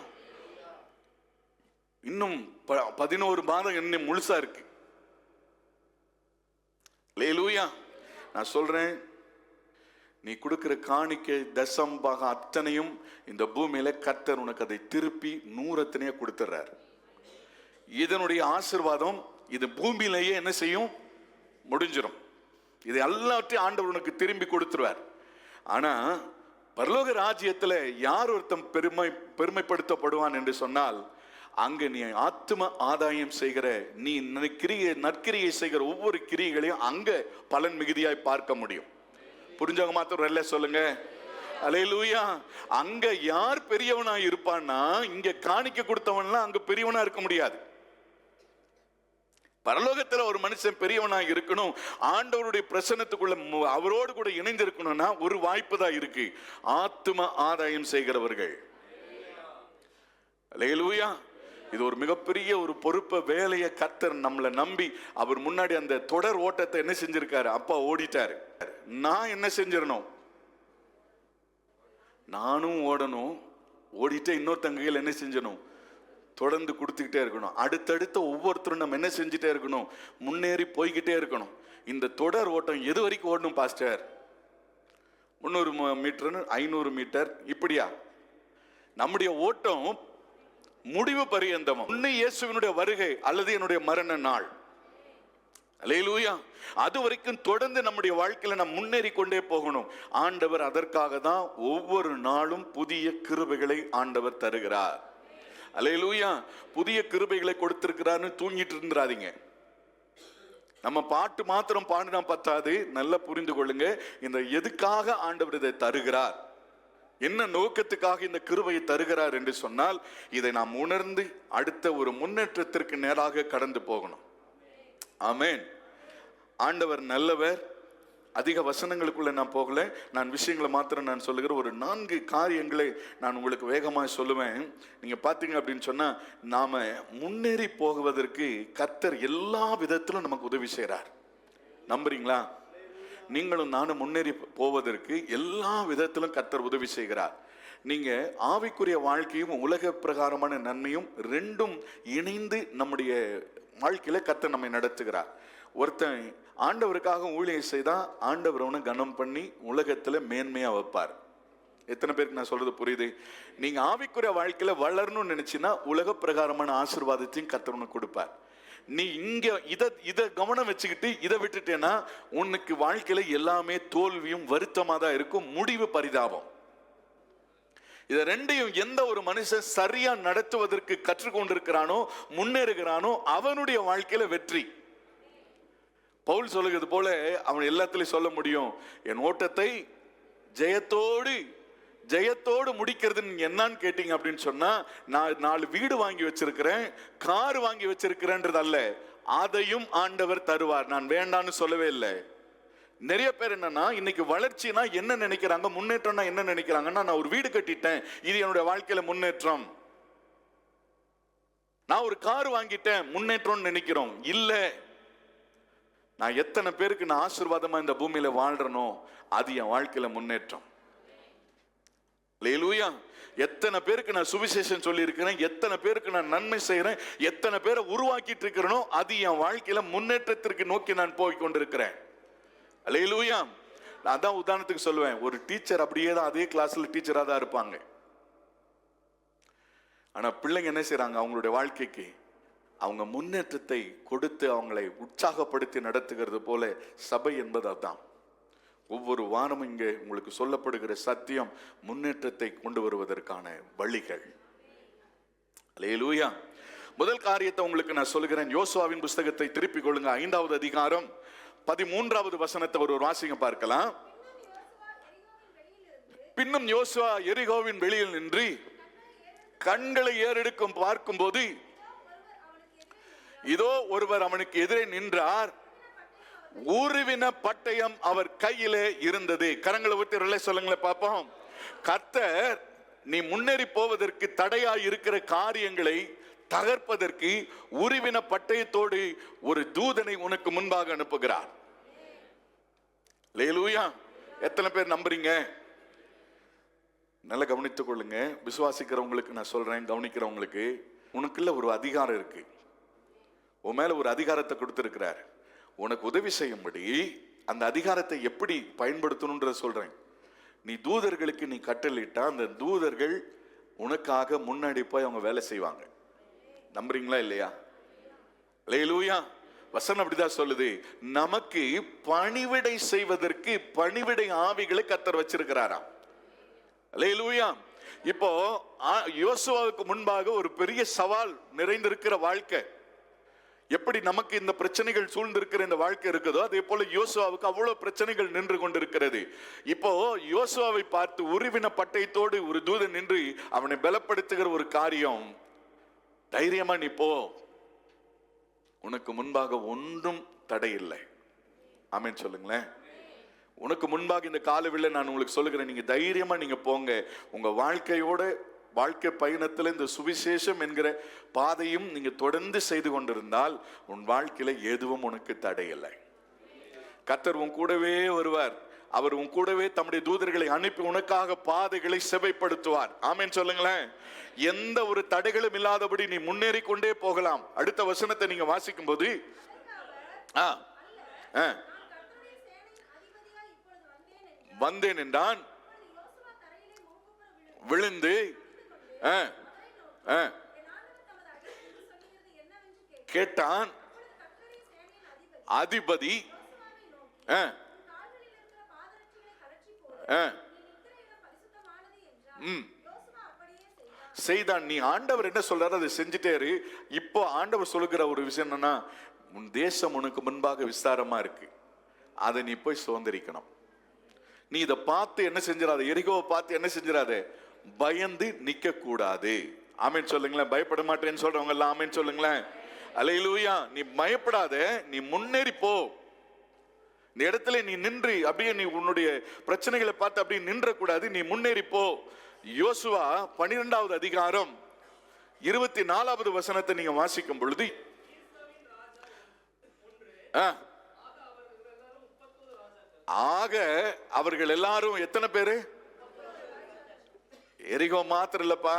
இன்னும் 11 மாதம் என்ன முழுசா இருக்கு. அல்லேலூயா. நான் சொல்றேன், நீ கொடுக்கிற காணிக்கை தசம்பாக அத்தனையும் இந்த பூமியில கர்த்தர் உனக்கு அதை திருப்பி 100 கொடுத்துறார். இதனுடைய ஆசீர்வாதம் இது பூமியிலேயே என்ன செய்யும், முடிஞ்சிடும். இது எல்லாத்தையும் ஆண்டவர் உனக்கு திரும்பி கொடுத்துருவார். ஆனா பரலோக ராஜ்யத்துல யார் ஒருத்தன் பெருமைப்படுத்தப்படுவான் என்று சொன்னால், அங்க நீ ஆத்ம ஆதாயம் செய்கிற, நீ நற்கிரியை செய்கிற ஒவ்வொரு கிரியைகளையும் அங்க பலன் மிகுதியாய் பார்க்க முடியும். புரிஞ்சவங்க மாத்திரம் இல்ல சொல்லுங்க அல்லேலூயா. அங்க யார் பெரியவனா இருப்பான்னா, இங்க காணிக்க கொடுத்தவன்லாம் அங்க பெரியவனா இருக்க முடியாது. பரலோகத்துல ஒரு மனுஷன் பெரியவனா இருக்கணும், ஆண்டவருடைய பிரசன்னத்துக்குள்ள அவரோடு கூட இணைந்து இருக்கணும்னா ஒரு வாய்ப்பு தான் இருக்கு, ஆத்ம ஆதாயம் செய்கிறவர்கள். அல்லேலூயா. இது ஒரு மிகப்பெரிய ஒரு பொறுப்பை, வேலையை கர்த்தர் நம்மளை நம்பி அவர் முன்னாடி அந்த தொடர் ஓட்டத்தை என்ன செஞ்சிருக்காரு, அப்பா ஓடிட்டாரு. நான் என்ன செஞ்சிடணும், நானும் ஓடணும். ஓடிட்டு இன்னொருத்தங்கையில் என்ன செஞ்சணும், தொடர்ந்து கொடுத்துக்கிட்டே இருக்கணும். அடுத்தடுத்த ஒவ்வொருத்தரும் நம்ம என்ன செஞ்சுட்டே இருக்கணும், முன்னேறி போய்கிட்டே இருக்கணும். இந்த தொடர் ஓட்டம் எது வரைக்கும் ஓடணும் பாஸ்டர்? 300 மீட்டர், 500 மீட்டர், இப்படியா? நம்முடைய ஓட்டம் முடிவு பரியந்தம் உன்னை இயேசுவினுடைய வருகை அல்லது என்னுடைய மரண நாள். அல்லேலூயா. அது வரைக்கும் தொடர்ந்து நம்முடைய வாழ்க்கையில நாம் முன்னேறி கொண்டே போகணும். ஆண்டவர் அதற்காக தான் ஒவ்வொரு நாளும் புதிய கிருபைகளை ஆண்டவர் தருகிறார். அல்லேலூயா. புதிய கிருபைகளை கொடுத்திருக்கிறான்னு தூங்கிட்டு இருந்துராதீங்க. நம்ம பாட்டு மாத்திரம் பாடினா பத்தாது, நல்லா புரிந்து கொள்ளுங்க. இந்த எதுக்காக ஆண்டவர் இதை தருகிறார், என்ன நோக்கத்துக்காக இந்த கிருபையை தருகிறார் என்று சொன்னால், இதை நாம் உணர்ந்து அடுத்த ஒரு முன்னேற்றத்திற்கு நேராக கடந்து போகணும். ஆமென். ஆண்டவர் நல்லவர். அதிக வசனங்களுக்குள்ள நான் போகல, நான் விஷயங்களை மாத்திரம் நான் சொல்லுகிற ஒரு 4 காரியங்களை நான் உங்களுக்கு வேகமாக சொல்லுவேன். நீங்க பாத்தீங்க அப்படின்னு சொன்னா, நாம முன்னேறி போகுவதற்கு கர்த்தர் எல்லா விதத்திலும் நமக்கு உதவி செய்கிறார். நம்புறீங்களா? நீங்களும் நானும் முன்னேறி போவதற்கு எல்லா விதத்திலும் கர்த்தர் உதவி செய்கிறார். நீங்க ஆவிக்குரிய வாழ்க்கையும் உலக பிரகாரமான நன்மையும் ரெண்டும் இணைந்து நம்முடைய வாழ்க்கையில கர்த்தர் நம்மை நடத்துகிறார். ஒருத்தன் ஆண்டவருக்காக ஊழியம் செய்தா ஆண்டவர் அவனை கனம் பண்ணி உலகத்துல மேன்மையா வைப்பார். எத்தனை பேருக்கு நான் சொல்றது புரியுது? நீங்க ஆவிக்குரிய வாழ்க்கையில வளரணும்னு நினைச்சீங்கன்னா உலக பிரகாரமான ஆசீர்வாதத்தையும் கர்த்தர் உனக்கு கொடுப்பார். நீ இங்க இத கவனம் வச்சுக்கிட்டு இதை விட்டுட்டேன்னா உனக்கு வாழ்க்கையில எல்லாமே தோல்வியும் வருத்தமா தான் இருக்கும், முடிவு பரிதாபம். இத ரெண்டையும் எந்த ஒரு மனுஷன் சரியா நடத்துவதற்கு கற்றுக்கொண்டிருக்கிறானோ, முன்னேறுகிறானோ, அவனுடைய வாழ்க்கையில வெற்றி. பவுல் சொல்லுகிறது போல அவன் எல்லாத்திலையும் சொல்ல முடியும், என் ஓட்டத்தை ஜெயத்தோடு முடிக்கிறது என்னன்னு கேட்டீங்க அப்படின்னு சொன்னா, நான் 4 வீடு வாங்கி வச்சிருக்கிறேன், கார் வாங்கி வச்சிருக்கிறேன்றது அல்ல, அதையும் ஆண்டவர் தருவார். நான் வேண்டான்னு சொல்லவே இல்லை. நிறைய பேர் என்னன்னா இன்னைக்கு வளர்ச்சினா என்ன நினைக்கிறாங்க, முன்னேற்றம்னா என்ன நினைக்கிறாங்கன்னா, நான் ஒரு வீடு கட்டிட்டேன், இது என்னுடைய வாழ்க்கையில முன்னேற்றம். நான் ஒரு கார் வாங்கிட்டேன், முன்னேற்றம் நினைக்கிறோம். இல்ல, நான் எத்தனை பேருக்கு நான் ஆசீர்வாதமா இந்த பூமியில வாழ்றனோ அது என் வாழ்க்கையில முன்னேற்றம். அல்லேலூயா. எத்தனை பேருக்கு நான் சுவிசேஷம் சொல்லி இருக்கிறேன், எத்தனை பேருக்கு நான் நன்மை செய்யறேன், எத்தனை பேரை உருவாக்கிட்டு இருக்கிறனோ அது என் வாழ்க்கையில முன்னேற்றத்திற்கு நோக்கி நான் போய் கொண்டிருக்கிறேன். அல்லேலூயா. நான் தான் உதாரணத்துக்கு சொல்லுவேன், ஒரு டீச்சர் அப்படியே தான் அதே கிளாஸ்ல டீச்சரா தான் இருப்பாங்க. ஆனா பிள்ளைங்க என்ன செய்யறாங்க, அவங்களுடைய வாழ்க்கைக்கு அவங்க முன்னேற்றத்தை கொடுத்து அவங்களை உற்சாகப்படுத்தி நடத்துகிறது போல சபை என்பது அதான். ஒவ்வொரு வாரமும் இங்கே உங்களுக்கு சொல்லப்படுகிற சத்தியம் முன்னேற்றத்தை கொண்டு வருவதற்கான வழிகள். அல்லேலூயா. முதல் காரியத்தை உங்களுக்கு நான் சொல்லுகிறேன். யோசுவாவின் புஸ்தகத்தை திருப்பிக் கொள்ளுங்க, 5வது அதிகாரம் 13வது வசனத்தை ஒரு வாசிங்க பார்க்கலாம். பின்னும் யோசுவா எரிகோவின் வெளியில் நின்று கண்களை ஏறெடுக்கும் பார்க்கும் போது, இதோ ஒருவர் அவனுக்கு எதிரே நின்றார், உருவின பட்டயம் அவர் கையிலே இருந்தது. கரங்களை விட்டு சொல்லுங்களேன் பாப்போம். கர்த்தர் நீ முன்னேறி போவதற்கு தடையா இருக்கிற காரியங்களை தகர்ப்பதற்கு உருவின பட்டயத்தோடு ஒரு தூதனை உனக்கு முன்பாக அனுப்புகிறார். அல்லேலூயா. எத்தனை பேர் நம்புறீங்க? நல்லா கவனித்துக் கொள்ளுங்க. விசுவாசிக்கிறவங்களுக்கு நான் சொல்றேன், கவனிக்கிறவங்களுக்கு, உனக்குள்ள ஒரு அதிகாரம் இருக்கு. உன் மேல ஒரு அதிகாரத்தை கொடுத்திருக்கிறார். உனக்கு உதவி செய்யும்படி அந்த அதிகாரத்தை எப்படி பயன்படுத்தணும்ன்றத சொல்றேன். நீ தூதர்களுக்கு நீ கட்டளையிட்டா அந்த தூதர்கள் உனக்காக முன்னாடி போய் அவங்க வேலை செய்வாங்க. நம்புறீங்களா இல்லையா? அல்லேலூயா. வசனம் அப்படிதான் சொல்லுது. நமக்கு பணிவிடை செய்வதற்கு பணிவிடை ஆவிகளை கர்த்தர் வச்சிருக்கிறாராம். அல்லேலூயா. இப்போ யோசுவாவுக்கு முன்பாக ஒரு பெரிய சவால் நிறைந்திருக்கிற வாழ்க்கை. எப்படி நமக்கு இந்த பிரச்சனைகள் சூழ்ந்திருக்கிற இந்த வாழ்க்கை இருக்குதோ அதே போல யோசுவாவுக்கு அவ்வளவு பிரச்சனைகள் நின்று கொண்டிருக்கிறது. இப்போ யோசுவாவை பார்த்து உருவின பட்டயத்தோடு ஒரு தூதன் நின்று அவனை பலப்படுத்துகிற ஒரு காரியம், தைரியமா நீ போ, உனக்கு முன்பாக ஒன்றும் தடை இல்லை. ஆமென் சொல்லுங்களேன். உனக்கு முன்பாக இந்த காலவில்லை நான் உங்களுக்கு சொல்லுகிறேன், நீங்க தைரியமா நீங்க போங்க. உங்க வாழ்க்கை பயணத்தில் இந்த சுவிசேஷம் என்கிற பாதையும் நீங்க தொடர்ந்து செய்து கொண்டிருந்தால் உன் வாழ்க்கையில எதுவும் உனக்கு தடையில்லை. கர்த்தர் உன் கூடவே வருவார். அவர் உன் கூடவே தம்முடைய தூதர்களை அனுப்பி உனக்காக பாதைகளை செவைப்படுத்துவார். ஆமென் சொல்லுங்களேன். எந்த ஒரு தடைகளும் இல்லாதபடி நீ முன்னேறி கொண்டே போகலாம். அடுத்த வசனத்தை நீங்க வாசிக்கும் போது வந்தேன் என்றான், விழுந்து கேட்டான். அதிபதி செய்தான். நீ ஆண்டவர் என்ன சொல்றாரு அதை செஞ்சுட்டே. இப்போ ஆண்டவர் சொல்லுகிற ஒரு விஷயம் என்னன்னா, உன் தேசம் உனக்கு முன்பாக விஸ்தாரமா இருக்கு, அதை நீ போய் சுதந்திரிக்கணும். நீ இதை பார்த்து என்ன செஞ்சிடாத, எரிகோவை பார்த்து என்ன செஞ்சிடாத, பயந்து நிக்க கூடாது. ஆமென் சொல்லுங்களேன். பயப்பட மாட்டேன்னு சொல்றவங்க எல்லாம் ஆமென் சொல்லுங்களேன். அல்லேலூயா. நீ பயப்படாத, நீ முன்னேறி போ. இந்த இடத்துல நீ நின்று அப்படியே நீ உன்னுடைய பிரச்சனைகளை பார்த்து அப்படியே நின்ற கூடாது, நீ முன்னேறி போ. யோசுவா 12வது அதிகாரம் 24வது வசனத்தை நீங்க வாசிக்கும் பொழுது ஆக அவர்கள் எல்லாரும் எத்தனை பேரு? எரிகோ மாத்திரம் இல்லப்பா,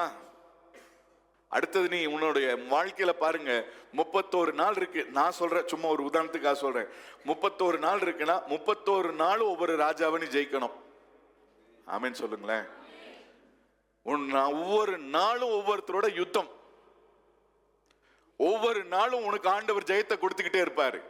அடுத்தது நீ உன்னுடைய வாழ்க்கையில பாருங்க, 31 நாள் இருக்கு. நான் சொல்றேன், சும்மா ஒரு உதாரணத்துக்காக சொல்றேன். 31 நாள் இருக்குன்னா 31 நாள் ஒவ்வொரு ராஜாவை நீ ஜெயிக்கணும். ஆமென் சொல்லுங்களேன். ஒவ்வொரு நாளும் ஒவ்வொருத்தரோட யுத்தம். ஒவ்வொரு நாளும் உனக்கு ஆண்டவர் ஜெயத்தை கொடுத்துக்கிட்டே இருப்பாரு.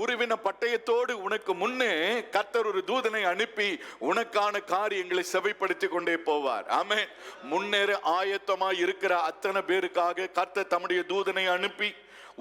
உருவின பட்டயத்தோடு உனக்கு முன்னே கர்த்தர் ஒரு தூதனை அனுப்பி உனக்கான காரியங்களை செவைப்படுத்தி கொண்டே போவார். ஆமென். முன்னேற ஆயத்தமாய் இருக்கிற அத்தனை பேருக்காக கர்த்தர் தம்முடைய தூதனை அனுப்பி,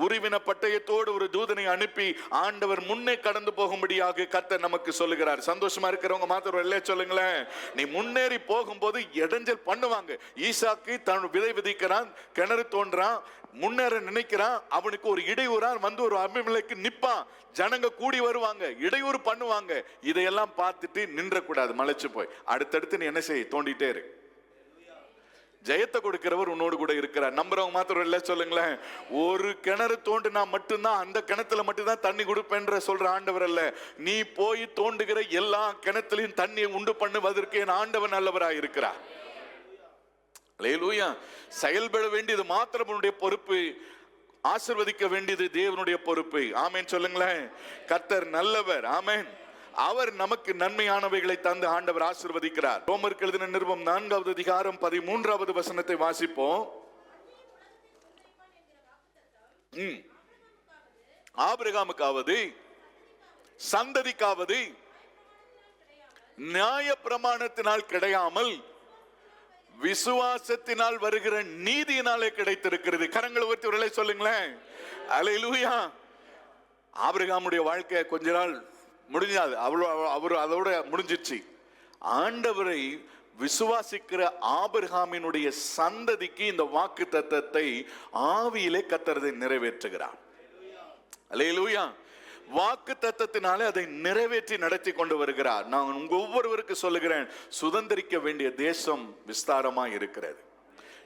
உருவின பட்டயத்தோடு ஒரு தூதனை அனுப்பி ஆண்டவர் முன்னே கடந்து போகும்படியாக கர்த்தர் நமக்கு சொல்லுகிறார். சந்தோஷமா இருக்கிறவங்க மாத்திரம் இல்லையே சொல்லுங்களேன். நீ முன்னேறி போகும்போது இடைஞ்சல் பண்ணுவாங்க. ஈசாக்கு தன் விதை விதைக்கிறான், கிணறு தோன்றான், முன்னேற நினைக்கிறான், அவனுக்கு ஒரு இடையூறான் வந்து ஒரு அபிமெலேக்கு நிப்பான். ஜனங்க கூடி வருவாங்க, இடையூறு பண்ணுவாங்க. இதையெல்லாம் பார்த்துட்டு நின்ற கூடாது, மலைச்சு போய் அடுத்தடுத்து நீ என்ன செய்ய, தோண்டிட்டே இரு. ஜெயத்தை கொடுக்கிறவர் உன்னோடு கூட இருக்கிறார். நம்புறவங்க மாத்திரம் இல்ல சொல்லுங்களேன். ஒரு கிணறு தோண்டினா மட்டும்தான் அந்த கிணத்துல மட்டும்தான் தண்ணி கொடுப்பேன்ற சொல்ற ஆண்டவர் அல்ல. நீ போய் தோண்டுகிற எல்லா கிணத்துலையும் தண்ணியை உண்டு பண்ணுவதற்கு என் ஆண்டவர் நல்லவராய் இருக்கிறார். அல்லேலூயா. செயல்பட வேண்டியது மாத்திரம் உன்னுடைய பொறுப்பு, ஆசீர்வதிக்க வேண்டியது தேவனுடைய பொறுப்பு. ஆமென் சொல்லுங்களேன். கர்த்தர் நல்லவர். ஆமென். அவர் நமக்கு நன்மையானவைகளை தந்து ஆண்டவர் ஆசீர்வதிக்கிறார். ரோமருக்கு எழுதின நிருபம் 4வது அதிகாரம் 13வது வசனத்தை வாசிப்போம். ஆபிரகாமுக்காவது சந்ததிக்காவது நியாய பிரமாணத்தினால் கிடையாமல் விசுவாசத்தினால் வருகிற நீதியினாலே கிடைத்திருக்கிறது. கரங்களை உயர்த்தி சொல்லுங்களேன். அல்லேலூயா. ஆபிரகாமுடைய வாழ்க்கை கொஞ்ச நாள் முடிஞ்சாது, அவர் அதோட முடிஞ்சிச்சு. ஆண்டவரை விசுவாசிக்கிற ஆபிரகாமினுடைய சந்ததிக்கு இந்த வாக்கு தத்தத்தை ஆவியிலே கர்த்தர் நிறைவேற்றுகிறார். அல்லேலூயா. வாக்கு தத்தத்தினாலே அதை நிறைவேற்றி நடத்தி கொண்டு வருகிறார். நான் உங்க ஒவ்வொருவருக்கு சொல்லுகிறேன், சுதந்திரிக்க வேண்டிய தேசம் விஸ்தாரமா இருக்கிறது.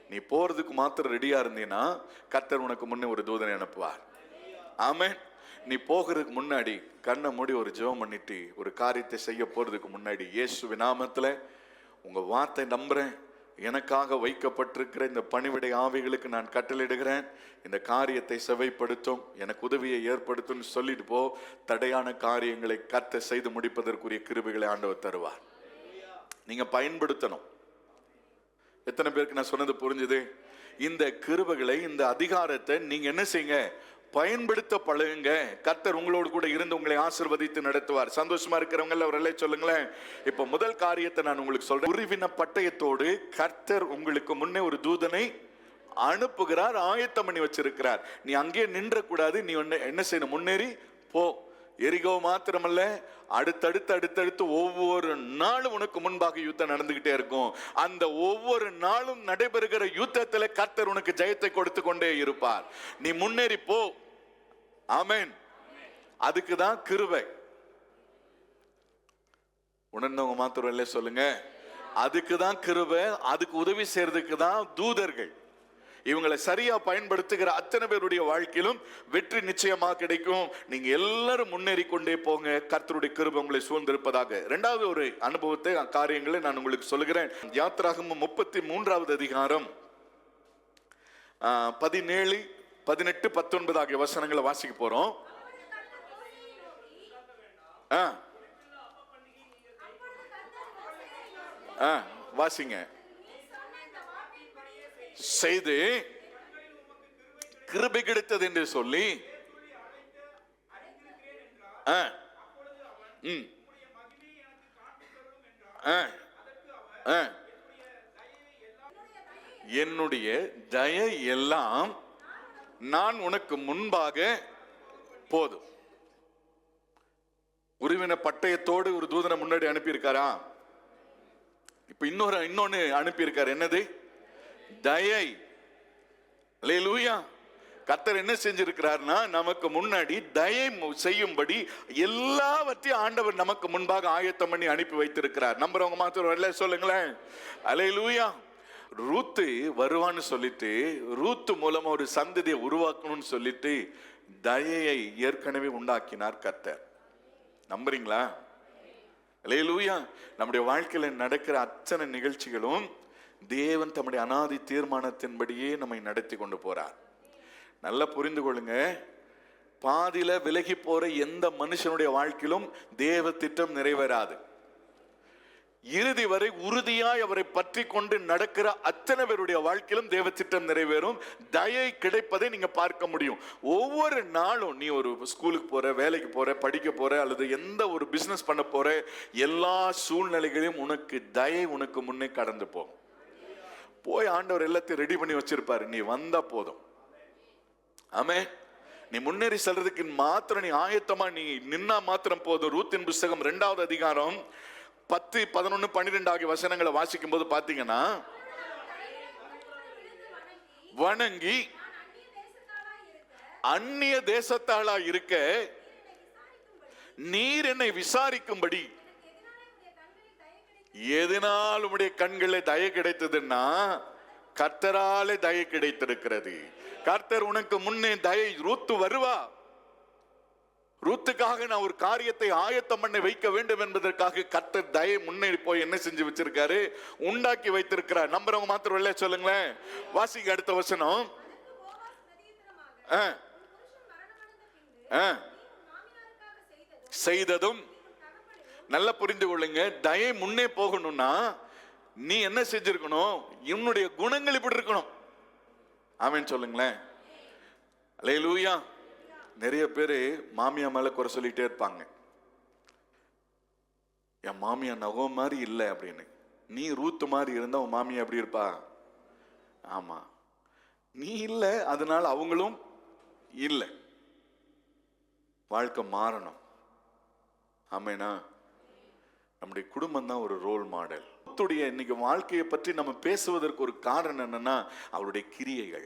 நீ போறதுக்கு மாத்திரம் ரெடியா இருந்தீன்னா கர்த்தர் உனக்கு முன்னே ஒரு தூதனை அனுப்புவார். ஆமென். நீ போகிறதுக்கு முன்னாடி கண்ணை மூடி ஒரு ஜெபம் பண்ணிட்டு ஒரு காரியத்தை செய்ய போறதுக்கு முன்னாடி இயேசுவின் நாமத்துல உங்க வார்த்தை நம்புறேன், எனக்காக வைக்கப்பட்டிருக்கிற இந்த பணிவிடை ஆவிகளுக்கு நான் கட்டளையிடுகிறேன், இந்த காரியத்தை செவைப்படுத்தும், எனக்கு உதவியை ஏற்படுத்தும் சொல்லிட்டு போ. தடையான காரியங்களை கர்த்தர் செய்து முடிப்பதற்குரிய கிருபைகளை ஆண்டவர் தருவார். நீங்க பயன்படுத்தணும். எத்தனை பேருக்கு நான் சொன்னது புரிஞ்சுது? இந்த கிருபைகளை, இந்த அதிகாரத்தை நீங்க என்ன செய்யுங்க? பயன்படுத்த பழகுங்க. கர்த்தர் உங்களோடு கூட இருந்து உங்களை ஆசீர்வதித்து நடத்துவார். சந்தோஷமா இருக்கிறவங்க ஒரு சொல்லுங்களேன். இப்ப முதல் காரியத்தை நான் உங்களுக்கு சொல்றேன். உருவின பட்டயத்தோடு கர்த்தர் உங்களுக்கு முன்னே ஒரு தூதனை அனுப்புகிறார், ஆயத்தம் பண்ணி வச்சிருக்கிறார். நீ அங்கேயே நின்ற கூடாது. நீ என்ன செய்யணும்? முன்னேறி போ. எரிகோ மாத்திரமல்ல, அடுத்தடுத்து ஒவ்வொரு நாளும் உனக்கு முன்பாக யுத்தம் நடந்துகிட்டே இருக்கும். அந்த ஒவ்வொரு நாளும் நடைபெறுகிற யுத்தத்தில் கர்த்தர் உனக்கு ஜெயத்தை கொடுத்து கொண்டே இருப்பார். நீ முன்னேறி போ. ஆமென். அதுக்குதான் கிருபை. உணர்ந்தவங்க மாத்திரம் இல்லை சொல்லுங்க. அதுக்குதான் கிருபை. அதுக்கு உதவி செய்யறதுக்கு தான் தூதர்கள். இவங்களை சரியா பயன்படுத்துகிற அத்தனை பேருடைய வாழ்க்கையிலும் வெற்றி நிச்சயமா கிடைக்கும். நீங்க எல்லாரும் முன்னேறி கொண்டே போங்க. கர்த்தருடைய கிருபை உங்களை சூழ்ந்திருப்பதாக. இரண்டாவது ஒரு அனுபவத்தை, காரியங்களை நான் உங்களுக்கு சொல்லுகிறேன். யாத்திராகமம் 33வது அதிகாரம் 17, 18, 19 ஆகிய வசனங்களை வாசிக்க போறோம். வாசிங்க. செய்து கிருபை கிடைத்தது என்று சொல்லி என்னுடைய தயை எல்லாம் நான் உனக்கு முன்பாக போதும். உருவின பட்டயத்தோடு ஒரு தூதனை முன்னாடி அனுப்பியிருக்காரா? இப்ப இன்னொன்னு அனுப்பியிருக்காரு. என்னது? தயை. அல்லேலூயா. கர்த்தர் என்ன செஞ்சிருக்கிறார்னா, நமக்கு முன்னாடி தயை செய்யும்படி எல்லாவற்றையும் ஆண்டவர் நமக்கு முன்பாக ஆயத்தம் பண்ணி அனுப்பி வைத்திருக்கிறார். நம்புறவங்க மாத்திரம் சொல்லுங்களேன். அல்லேலூயா. ரூத்து வருவான்னு சொல்லிட்டு, ரூத்து மூலமா ஒரு சந்ததியை உருவாக்கணும்னு சொல்லிட்டு தயையை ஏற்கனவே உண்டாக்கினார் கர்த்தர். நம்புறீங்களா? அல்லேலூயா. நம்முடைய வாழ்க்கையில நடக்கிற அத்தனை நிகழ்ச்சிகளும் தேவன் தம்முடைய அனாதி தீர்மானத்தின்படியே நம்மை நடத்தி கொண்டு போறார். நல்லா புரிந்து கொள்ளுங்க. பாதியில விலகி போற எந்த மனுஷனுடைய வாழ்க்கையிலும் தேவ திட்டம் நிறைவேறாது. இறுதி வரை உறுதியாய் அவரை பற்றி கொண்டு நடக்கிற அத்தனை பேருடைய வாழ்க்கையிலும் தேவ திட்டம் நிறைவேறும். தயை கிடைப்பதை நீங்க பார்க்க முடியும். ஒவ்வொரு நாளும் நீ ஒரு ஸ்கூலுக்கு போற, வேலைக்கு போற, படிக்க போற, அல்லது எந்த ஒரு பிசினஸ் பண்ண போற, எல்லா சூழ்நிலைகளையும் உனக்கு தயை உனக்கு முன்னே கடந்து போகும். போய் ஆண்டவர் எல்லாத்தையும் ரெடி பண்ணி வச்சிருப்பாரு. நீ வந்தா போதும். ஆமே. நீ முன்னேறி செல்றதுக்கு மாத்திரம் நீ ஆயத்தமா நீ நின்னா மாத்திரம் போதும். ரூத்தின் புஸ்தகம் 2வது அதிகாரம் 10, 11, 12 ஆகிய வசனங்களை வாசிக்கும் போது பாத்தீங்கன்னா, வணங்கி அந்நிய தேசத்தாளா இருக்க நீர் என்னை விசாரிக்கும்படி எதனால் உம்முடைய கண்களை தயை கிடைத்ததுன்னா, கர்த்தராலே தயை கிடைத்திருக்கிறது. கர்த்தர் உனக்கு முன்னே தயை. ரூத்து வருவா. ரூத்துக்காக நான் ஒரு காரியத்தை ஆயத்தம் பண்ணி வைக்க வேண்டும் என்பதற்காக கர்த்தர் தயை முன்னேறி போய் என்ன செஞ்சு வச்சிருக்காரு? உண்டாக்கி வைத்திருக்கிறார். நம்புறவங்க மாத்திரம் இல்ல சொல்லுங்களேன். வாசிங்க அடுத்த வசனம். செய்ததும் நல்லா புரிந்து கொள்ளுங்க. தயை முன்னே போகணும்னா நீ என்ன செஞ்சிருக்கணும்? என்னுடைய குணங்கள் இப்படி இருக்கணும். ஆமென் சொல்லுங்களேன். அல்லேலூயா. நிறைய பேரு மாமியா மேல குறை சொல்லிட்டே இருப்பாங்க. என் மாமியா நகோ மாதிரி இல்லை அப்படின்னு. நீ ரூத்து மாதிரி இருந்தா உன் மாமியா எப்படி இருப்பா? ஆமா, நீ இல்லை, அதனால அவங்களும் இல்லை. வாழ்க்கை மாறணும். ஆமேனா? நம்முடைய குடும்பம் தான் ஒரு ரோல் மாடல். இன்னைக்கு வாழ்க்கையை பற்றி நம்ம பேசுவதற்கு ஒரு காரணம் என்னன்னா, அவருடைய கிரியைகள்.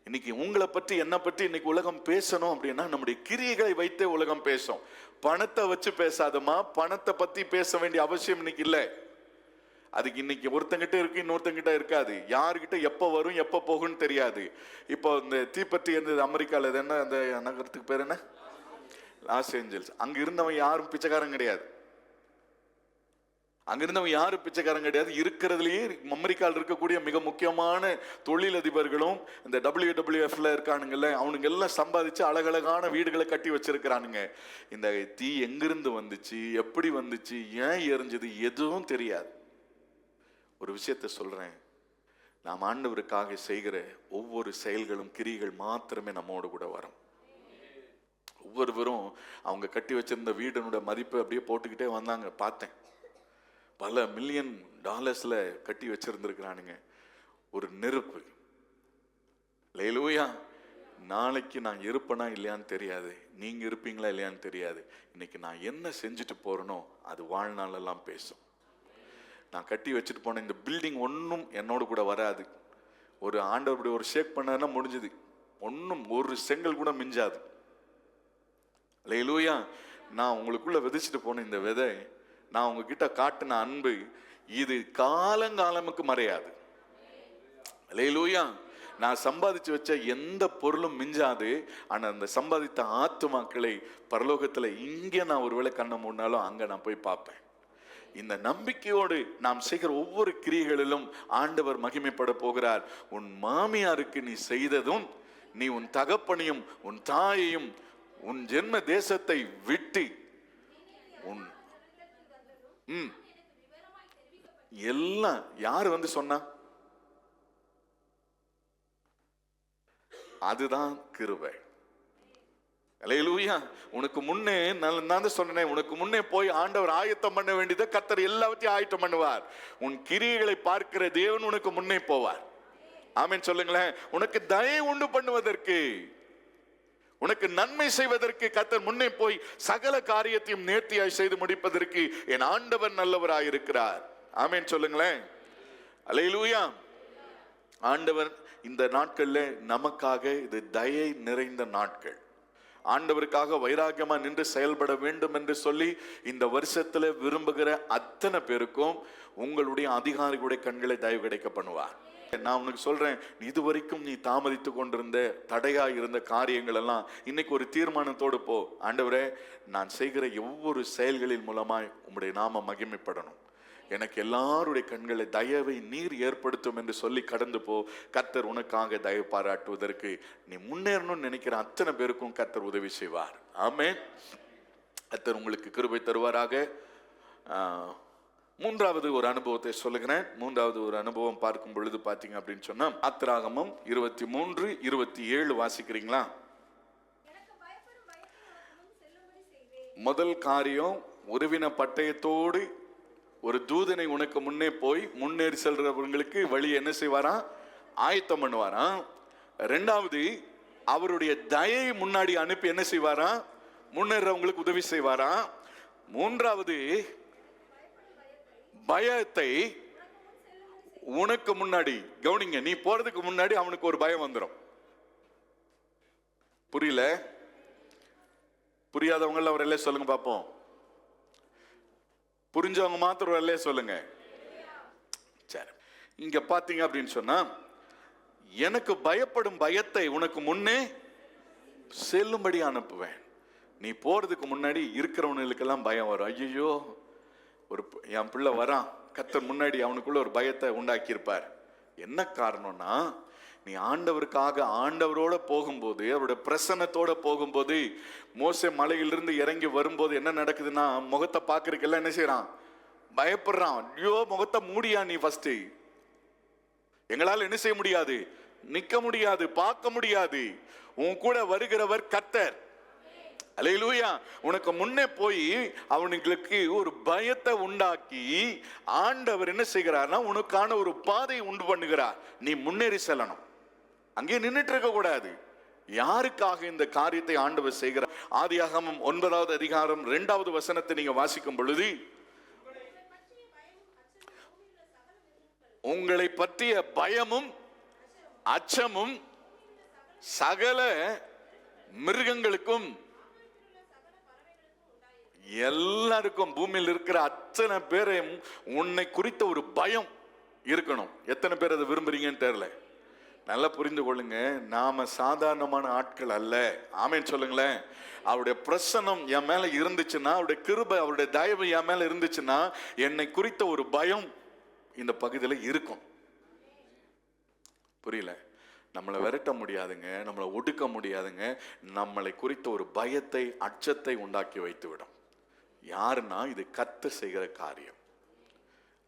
இன்னைக்கு உங்களை பற்றி, என்ன பற்றி இன்னைக்கு உலகம் பேசணும் அப்படின்னா, நம்முடைய கிரியைகளை வைத்தே உலகம் பேசும். பணத்தை வச்சு பேசாதமா. பணத்தை பத்தி பேச வேண்டிய அவசியம் இன்னைக்கு இல்லை. அதுக்கு இன்னைக்கு ஒருத்தங்கிட்ட இருக்கு, இன்னொருத்தங்கிட்ட இருக்காது. யாருக்கிட்ட எப்போ வரும் எப்போ போகும்னு தெரியாது. இப்போ இந்த தீப்பற்றி இருந்தது அமெரிக்காவில். என்ன அந்த நகரத்துக்கு பேர் என்ன? Los Angeles. அங்க இருந்தவன் யாரும் பிச்சைக்காரன் கிடையாது. அங்கிருந்தவன் யாரு பிச்சைக்காரன் கிடையாது. இருக்கிறதுலயே அமெரிக்காவில் இருக்கக்கூடிய மிக முக்கியமான தொழிலதிபர்களும் இந்த WWFல இருக்கானுங்கல்ல, அவனுங்க எல்லாம் சம்பாதிச்சு அழகழகான வீடுகளை கட்டி வச்சிருக்கிறானுங்க. இந்த தீ எங்கிருந்து வந்துச்சு, எப்படி வந்துச்சு, ஏன் எரிஞ்சது, எதுவும் தெரியாது. ஒரு விஷயத்த சொல்றேன், நாம் ஆண்டவருக்காக செய்கிற ஒவ்வொரு செயல்களும் கிரிகள் மாத்திரமே நம்மோடு கூட வரும். ஒவ்வொருவரும் அவங்க கட்டி வச்சிருந்த வீடனோட மதிப்பு அப்படியே போட்டுக்கிட்டே வந்தாங்க. பார்த்தேன், பல $1,000,000 கட்டி வச்சிருந்திருக்கிறானுங்க. ஒரு நெருப்பு. அல்லேலூயா. நாளைக்கு நான் இருப்பேனா இல்லையான்னு தெரியாது, நீங்க இருப்பீங்களா இல்லையான்னு தெரியாது. இன்னைக்கு நான் என்ன செஞ்சுட்டு போறேனோ அது வாழ்நாளெல்லாம் பேசும். நான் கட்டி வச்சுட்டு போன இந்த பில்டிங் ஒன்றும் என்னோடு கூட வராது. ஒரு ஆண்டவருடைய ஒரு ஷேக் பண்ணா முடிஞ்சது, ஒன்றும் ஒரு செங்கல் கூட மிஞ்சாது. அல்லேலூயா. நான் உங்களுக்குள்ள விதைச்சிட்டு போன இந்த விதை, நான் உங்ககிட்ட காட்டின அன்பு, இது காலங்காலமுக்கு மறையாது. அல்லேலூயா. நான் சம்பாதிச்சு வச்ச எந்த பொருளும் மிஞ்சாது. ஆனா அந்த சம்பாதித்த ஆத்துமாக்களை பரலோகத்துல இங்கே நான் ஒருவேளை கண்ண மூடினாலும் அங்க நான் போய் பார்ப்பேன். இந்த நம்பிக்கையோடு நாம் செய்கிற ஒவ்வொரு கிரியைகளிலும் ஆண்டவர் மகிமைப்பட போகிறார். உன் மாமியாருக்கு நீ செய்ததும், நீ உன் தகப்பனையும் உன் தாயையும் உன் ஜென்ம தேசத்தை விட்டு உன் எல்லாம் யாரு வந்து சொன்னா? அதுதான் கிருபை. அல்லேலூயா. உனக்கு முன்னே நான் சொன்னேன், உனக்கு முன்னே போய் ஆண்டவர் ஆயத்தம் பண்ண வேண்டியதை கர்த்தர் எல்லாவற்றையும் ஆயத்தம் பண்ணுவார். உன் கிரியைகளை பார்க்கிற தேவன் உனக்கு முன்னே போவார். ஆமென் சொல்லுங்களேன். உனக்கு தயை உண்டு பண்ணுவதற்கு, உனக்கு நன்மை செய்வதற்கு கர்த்தர் முன்னே போய் சகல காரியத்தையும் நேர்த்தியாய் செய்து முடிப்பதற்கு என் ஆண்டவர் நல்லவராயிருக்கிறார். ஆமென் சொல்லுங்களேன். அல்லேலூயா. ஆண்டவர் இந்த நாட்கள்ல நமக்காக, இது தயை நிறைந்த நாட்கள். ஆண்டவருக்காக வைராக்கியமா நின்று செயல்பட வேண்டும் என்று சொல்லி இந்த வருஷத்துல விரும்புகிற அத்தனை பேருக்கும் உங்களுடைய அதிகாரிகளுடைய கண்களை தயவு கிடைக்க பண்ணுவார். நான் உனக்கு சொல்றேன், இதுவரைக்கும் நீ தாமதித்து கொண்டிருந்த, தடையா இருந்த காரியங்கள் எல்லாம் இன்னைக்கு ஒரு தீர்மானத்தோடு போ. ஆண்டவரே, நான் செய்கிற ஒவ்வொரு செயல்களின் மூலமாய் உம்முடைய நாம மகிமைப்படணும். எனக்கு எல்லாருடைய கண்களை தயவை நீர் ஏற்படுத்தும் என்று சொல்லி கடந்து போ. கர்த்தர் உனக்காக தயவு பாராட்டுவதற்கு நீ முன்னேறணும்னு நினைக்கிற அத்தனை பேருக்கும் கர்த்தர் உதவி செய்வார். ஆமென். கர்த்தர் உங்களுக்கு கிருபை தருவாராக. மூன்றாவது ஒரு அனுபவத்தை சொல்லுகிறேன். மூன்றாவது ஒரு அனுபவம் பார்க்கும் பொழுது பார்த்தீங்க அப்படின்னு சொன்னா, ஆத்திராகமம் 23:27 வாசிக்கிறீங்களா? முதல் காரியம், உருவின பட்டயத்தோடு ஒரு தூதனை உனக்கு முன்னே போய் முன்னேறி செல்றவங்களுக்கு வழி என்ன செய்வாரா? ஆயத்தம் பண்ணுவாரா. ரெண்டாவது, அவருடைய தயை முன்னாடி அனுப்பி என்ன செய்வாரா? முன்னேறவங்களுக்கு உதவி செய்வாரா. மூன்றாவது, பயத்தை உனக்கு முன்னாடி, கவனிங்க, நீ போறதுக்கு முன்னாடி அவனுக்கு ஒரு பயம் வந்துடும். புரியல? புரியாதவங்க அவர் எல்லாம் சொல்லுங்க பாப்போம். புரிஞ்சவங்க மாத்திரம் இல்லையே சொல்லுங்க. சரி, இங்க பாத்தீங்க அப்படின்னு சொன்னா, எனக்கு பயப்படும் பயத்தை உனக்கு முன்னே செல்லும்படி அனுப்புவேன். நீ போறதுக்கு முன்னாடி இருக்கிறவனுக்கெல்லாம் பயம் வரும். ஐயோ, ஒரு என் பிள்ளை வரான், கர்த்தர் முன்னாடி அவனுக்குள்ள ஒரு பயத்தை உண்டாக்கி இருப்பார். என்ன காரணம்னா, நீ ஆண்டவருக்காக ஆண்டவரோட போகும்போது, அவருடைய பிரசன்னத்தோட போகும்போது, மோசே மலையிலிருந்து இறங்கி வரும்போது என்ன நடக்குதுன்னா, முகத்தை பார்க்கறதுக்கெல்லாம் என்ன செய்யறான்? பயப்படுறான். ஐயோ, முகத்தை மூடியா நீ ஃபர்ஸ்ட். எங்களால் என்ன செய்ய முடியாது? நிக்க முடியாது, பார்க்க முடியாது. உன் கூட வருகிறவர் கர்த்தர். அல்லேலூயா. உனக்கு முன்னே போய் அவனுங்களுக்கு ஒரு பயத்தை உண்டாக்கி ஆண்டவர் என்ன செய்கிறார்னா, உனக்கான ஒரு பாதையை உண்டு பண்ணுகிறார். நீ முன்னேறி செல்லணும், அங்கே நின்றுட்டு இருக்க கூடாது. யாருக்காக இந்த காரியத்தை ஆண்டவர் செய்கிறார்? ஆதியாகமம் 9வது அதிகாரம் 2வது வசனத்தை நீங்க வாசிக்கும் பொழுது, உங்களை பற்றிய பயமும் அச்சமும் சகல மிருகங்களுக்கும், எல்லாருக்கும், பூமியில் இருக்கிற அத்தனை பேரையும் உன்னை குறித்த ஒரு பயம் இருக்கணும். எத்தனை பேர் அதை விரும்புறீங்கன்னு தெரியல. நல்லா புரிந்து கொள்ளுங்க, நாம சாதாரணமான ஆட்கள் அல்ல. ஆமென் சொல்லுங்களேன். அவருடைய பிரசன்னம் என் மேல இருந்துச்சுன்னா, அவருடைய கிருபை, அவருடைய தயவு என் மேல இருந்துச்சுன்னா, என்னை குறித்த ஒரு பயம் இந்த பகுதியில் இருக்கும். புரியல? நம்மளை விரட்ட முடியாதுங்க, நம்மளை ஒடுக்க முடியாதுங்க. நம்மளை குறித்த ஒரு பயத்தை, அச்சத்தை உண்டாக்கி வைத்து விடும். யாருன்னா இது கர்த்தர் செய்கிற காரியம்.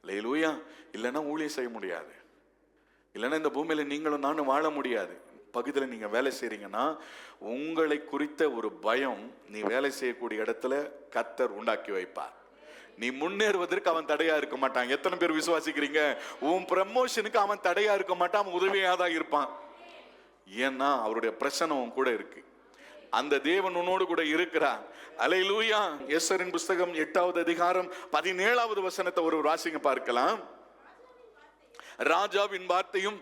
அல்லேலூயா. இல்லைன்னா ஊழியம் செய்ய முடியாது, இல்லைன்னா இந்த பூமியில நீங்களும் நானும் வாழ முடியாது. பகுதியில் நீங்க வேலை செய்றீங்கன்னா உங்களை குறித்த ஒரு பயம் நீ வேலை செய்யக்கூடிய இடத்துல கர்த்தர் உண்டாக்கி வைப்பார். நீ முன்னேறுவதற்கு அவன் தடையா இருக்க மாட்டான். எத்தனை பேர் விசுவாசிக்கிறீங்க? உன் ப்ரமோஷனுக்கு அவன் தடையா இருக்க மாட்டான், அவன் உதவியா தான் இருப்பான். ஏன்னா அவருடைய பிரசன்னம் உன் கூட இருக்கு. அந்த தேவன் உன்னோடு கூட இருக்கிறார். அல்லேலூயா. எஸ்தரின் புஸ்தகம் 8வது அதிகாரம் 17வது வசனத்தை ஒரு வாசிங்க பார்க்கலாம். ராஜாவின் வார்த்தையும்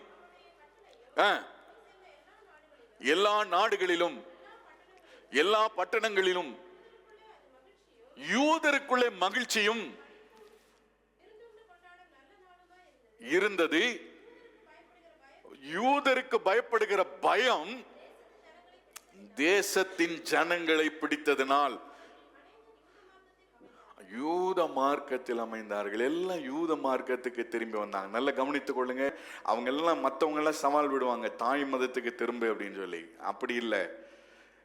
எல்லா நாடுகளிலும் எல்லா பட்டணங்களிலும் யூதருக்குள்ளே மகிழ்ச்சியும் இருந்தது. யூதருக்கு பயப்படுகிற பயம் தேசத்தின் ஜனங்களை பிடித்ததினால் யூத மார்க்கத்தில் அமைந்தார்கள். எல்லாம் யூத மார்க்கத்துக்கு திரும்பி வந்தாங்க. நல்லா கவனித்துக் கொள்ளுங்க. அவங்க எல்லாம் மற்றவங்க எல்லாம் சவால் விடுவாங்க, தாய் மதத்துக்கு திரும்ப அப்படின்னு சொல்லி. அப்படி இல்லை,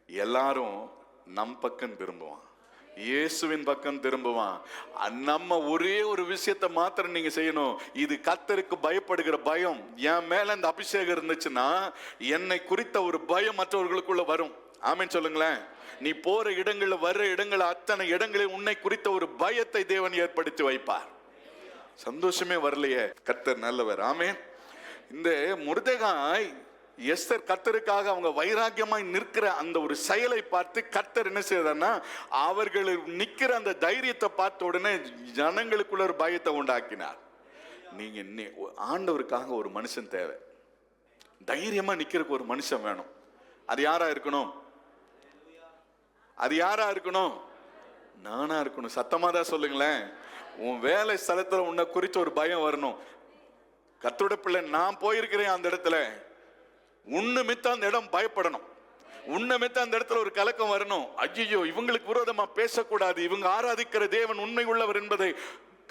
எல்லாரும் நம் பக்கம் திரும்புவான், இயேசுவின் பக்கம் திரும்புவான். நம்ம ஒரே ஒரு விஷயத்தை மாத்திரம் நீங்க செய்யணும். இது கர்த்தருக்கு பயப்படுகிற பயம். என் மேல இந்த அபிஷேகம் இருந்துச்சுன்னா என்னை குறித்த ஒரு பயம் மற்றவர்களுக்குள்ள வரும். ஆமென் சொல்லுங்களேன். நீ போற இடங்கள்ல, வர்ற இடங்கள், அத்தனை இடங்களில் உன்னை குறித்த ஒரு பயத்தை தேவன் ஏற்படுத்தி வைப்பார். சந்தோஷமே வரலையே, கர்த்தர் நல்லவர். ஆமென். இந்த மொர்தெகாய் எஸ்தர் கர்த்தருக்காக அவங்க வைராக்கியமாய் நிற்கிற அந்த ஒரு செயலை பார்த்து கர்த்தர் என்ன செய்தார்னா, அவர்கள் நிக்கிற அந்த தைரியத்தை பார்த்த உடனே ஜனங்களுக்குள்ள ஒரு பயத்தை உண்டாக்கினார். நீங்க ஆண்டவருக்காக ஒரு மனுஷன் தேவை, தைரியமா நிக்கிறதுக்கு ஒரு மனுஷன் வேணும். அது யாரா இருக்கணும்? அது யாரா இருக்கணும்? நானா இருக்கணும். சத்தமா தான் சொல்லுங்களேன். உன் வேலை ஸ்தலத்துல உன்னை குறித்த ஒரு பயம் வரணும். கர்த்தருடைய பிள்ளை, நான் போயிருக்கிறேன் அந்த இடத்துல, உன்னுமித்த அந்த இடம் பயப்படணும். உன்னுமித்த அந்த இடத்துல ஒரு கலக்கம் வரணும். ஐயோ, இவங்களுக்கு விரோதமா பேசக்கூடாது, இவங்க ஆராதிக்கிற தேவன் உண்மை உள்ளவர் என்பதை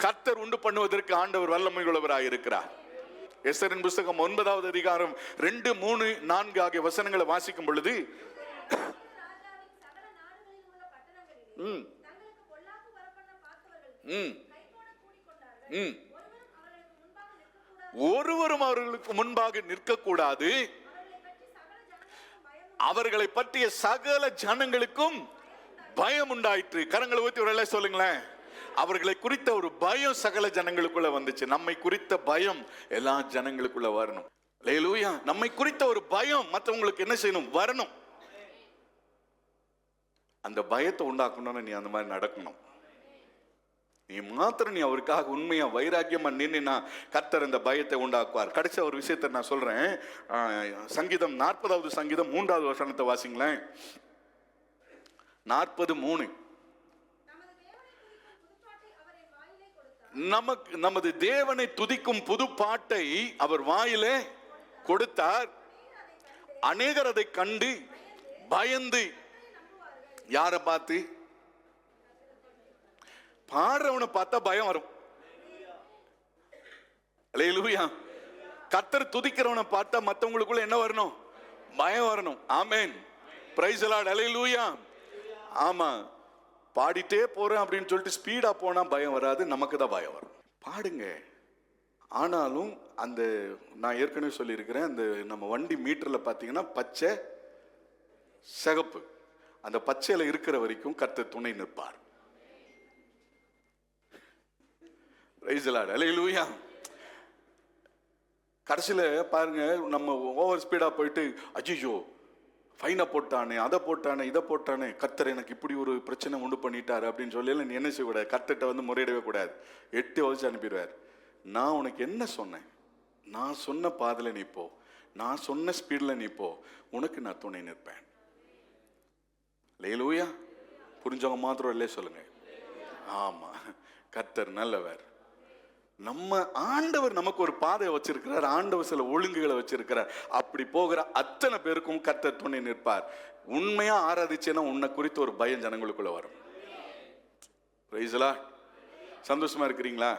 கர்த்தர் உண்டு பண்ணுவதற்கு ஆண்டவர் வல்லமை உள்ளவராக இருக்கிறார். எஸ்தரின் புஸ்தகம் 9வது அதிகாரம் 2, 3, 4 ஆகிய வசனங்களை வாசிக்கும் பொழுது ஒருவரும் அவர்களுக்கு முன்பாக நிற்கக்கூடாது, அவர்களை பற்றிய சகல ஜனங்களுக்கும் பயம் உண்டாயிற்று. கரங்களை ஊத்தி ஒரு சொல்லுங்களேன். அவர்களை குறித்த ஒரு பயம் சகல ஜனங்களுக்குள்ள வந்துச்சு. நம்மை குறித்த பயம் எல்லா ஜனங்களுக்குள்ள வரணும். அல்லேலூயா. நம்மை குறித்த ஒரு பயம் மற்றவங்களுக்கு என்ன செய்யணும்? வரணும். அந்த பயத்தை உண்டாக்கணும்னு நீ அந்த மாதிரி நடக்கணும். நீ மாத்திரம் நீ அவருக்காக உண்மையா வைராக்கியமா நின்னா கர்த்தர் அந்த பயத்தை உண்டாக்குவார். கடைசி ஒரு விஷயத்தை நான் சொல்றேன். சங்கீதம் 40வது சங்கீதம் 3வது வசனத்தை வாசிங்களேன். 40:3. நமது தேவனை துதிக்கும் புது பாட்டை அவர் வாயிலே கொடுத்தார். அநேகர் அதை கண்டு பயந்து. யாரை பார்த்து? பாடுறவனை பார்த்தா பயம் வரும். அல்லேலூயா. கர்த்தர் துதிக்கிறவனை பார்த்தா மற்றவங்களுக்குள்ள என்ன வரணும்? பயம் வரணும். ஆமென். Praise the Lord. அல்லேலூயா. ஆமா, பாடிட்டே போறேன் அப்படின்னு சொல்லிட்டு ஸ்பீடா போனா பயம் வராது, நமக்கு தான் பயம் வரும். பாடுங்க. ஆனாலும் அந்த நான் ஏற்கனவே சொல்லியிருக்கிறேன், அந்த நம்ம வண்டி மீட்டர்ல பார்த்தீங்கன்னா பச்சை சிகப்பு, அந்த பச்சையில இருக்கிற வரைக்கும் கர்த்தர் துணை நிற்பார். Praise the Lord. அல்லேலூயா. கடைசியில பாருங்க, நம்ம ஓவர் ஸ்பீடா போயிட்டு ஐயோ ஃபைனை போட்டானே, அதை போட்டானே, இதை போட்டானே, கர்த்தர் எனக்கு இப்படி ஒரு பிரச்சனை உண்டு பண்ணிட்டாரு அப்படின்னு சொல்லி நீ என்ன செய்யக்கூடாது? கர்த்தர்கிட்ட வந்து முறையிடவே கூடாது. 8 வச்சு அனுப்பிடுவார். நான் உனக்கு என்ன சொன்னேன்? நான் சொன்ன பாதையில நீ போ, நான் சொன்ன ஸ்பீட்ல நீ போ, உனக்கு நான் துணை நிற்பேன். அல்லேலூயா. புரிஞ்சவங்க மாத்திரம் இல்லையே சொல்லுங்க. ஆமா, கர்த்தர் நல்லவர். நம்ம ஆண்டவர் நமக்கு ஒரு பாதையை வச்சிருக்கிறார், ஆண்டவர் சில ஒழுங்குகளை வச்சிருக்கிறார். அப்படி போகிற அத்தனை பேருக்கும் கர்த்தர் துணை நிற்பார். உண்மையா ஆராதிச்சேன்னா உன்னை குறித்து ஒரு பயம் ஜனங்களுக்குள்ள வரும். Price the Lord. சந்தோஷமா இருக்கிறீங்களா?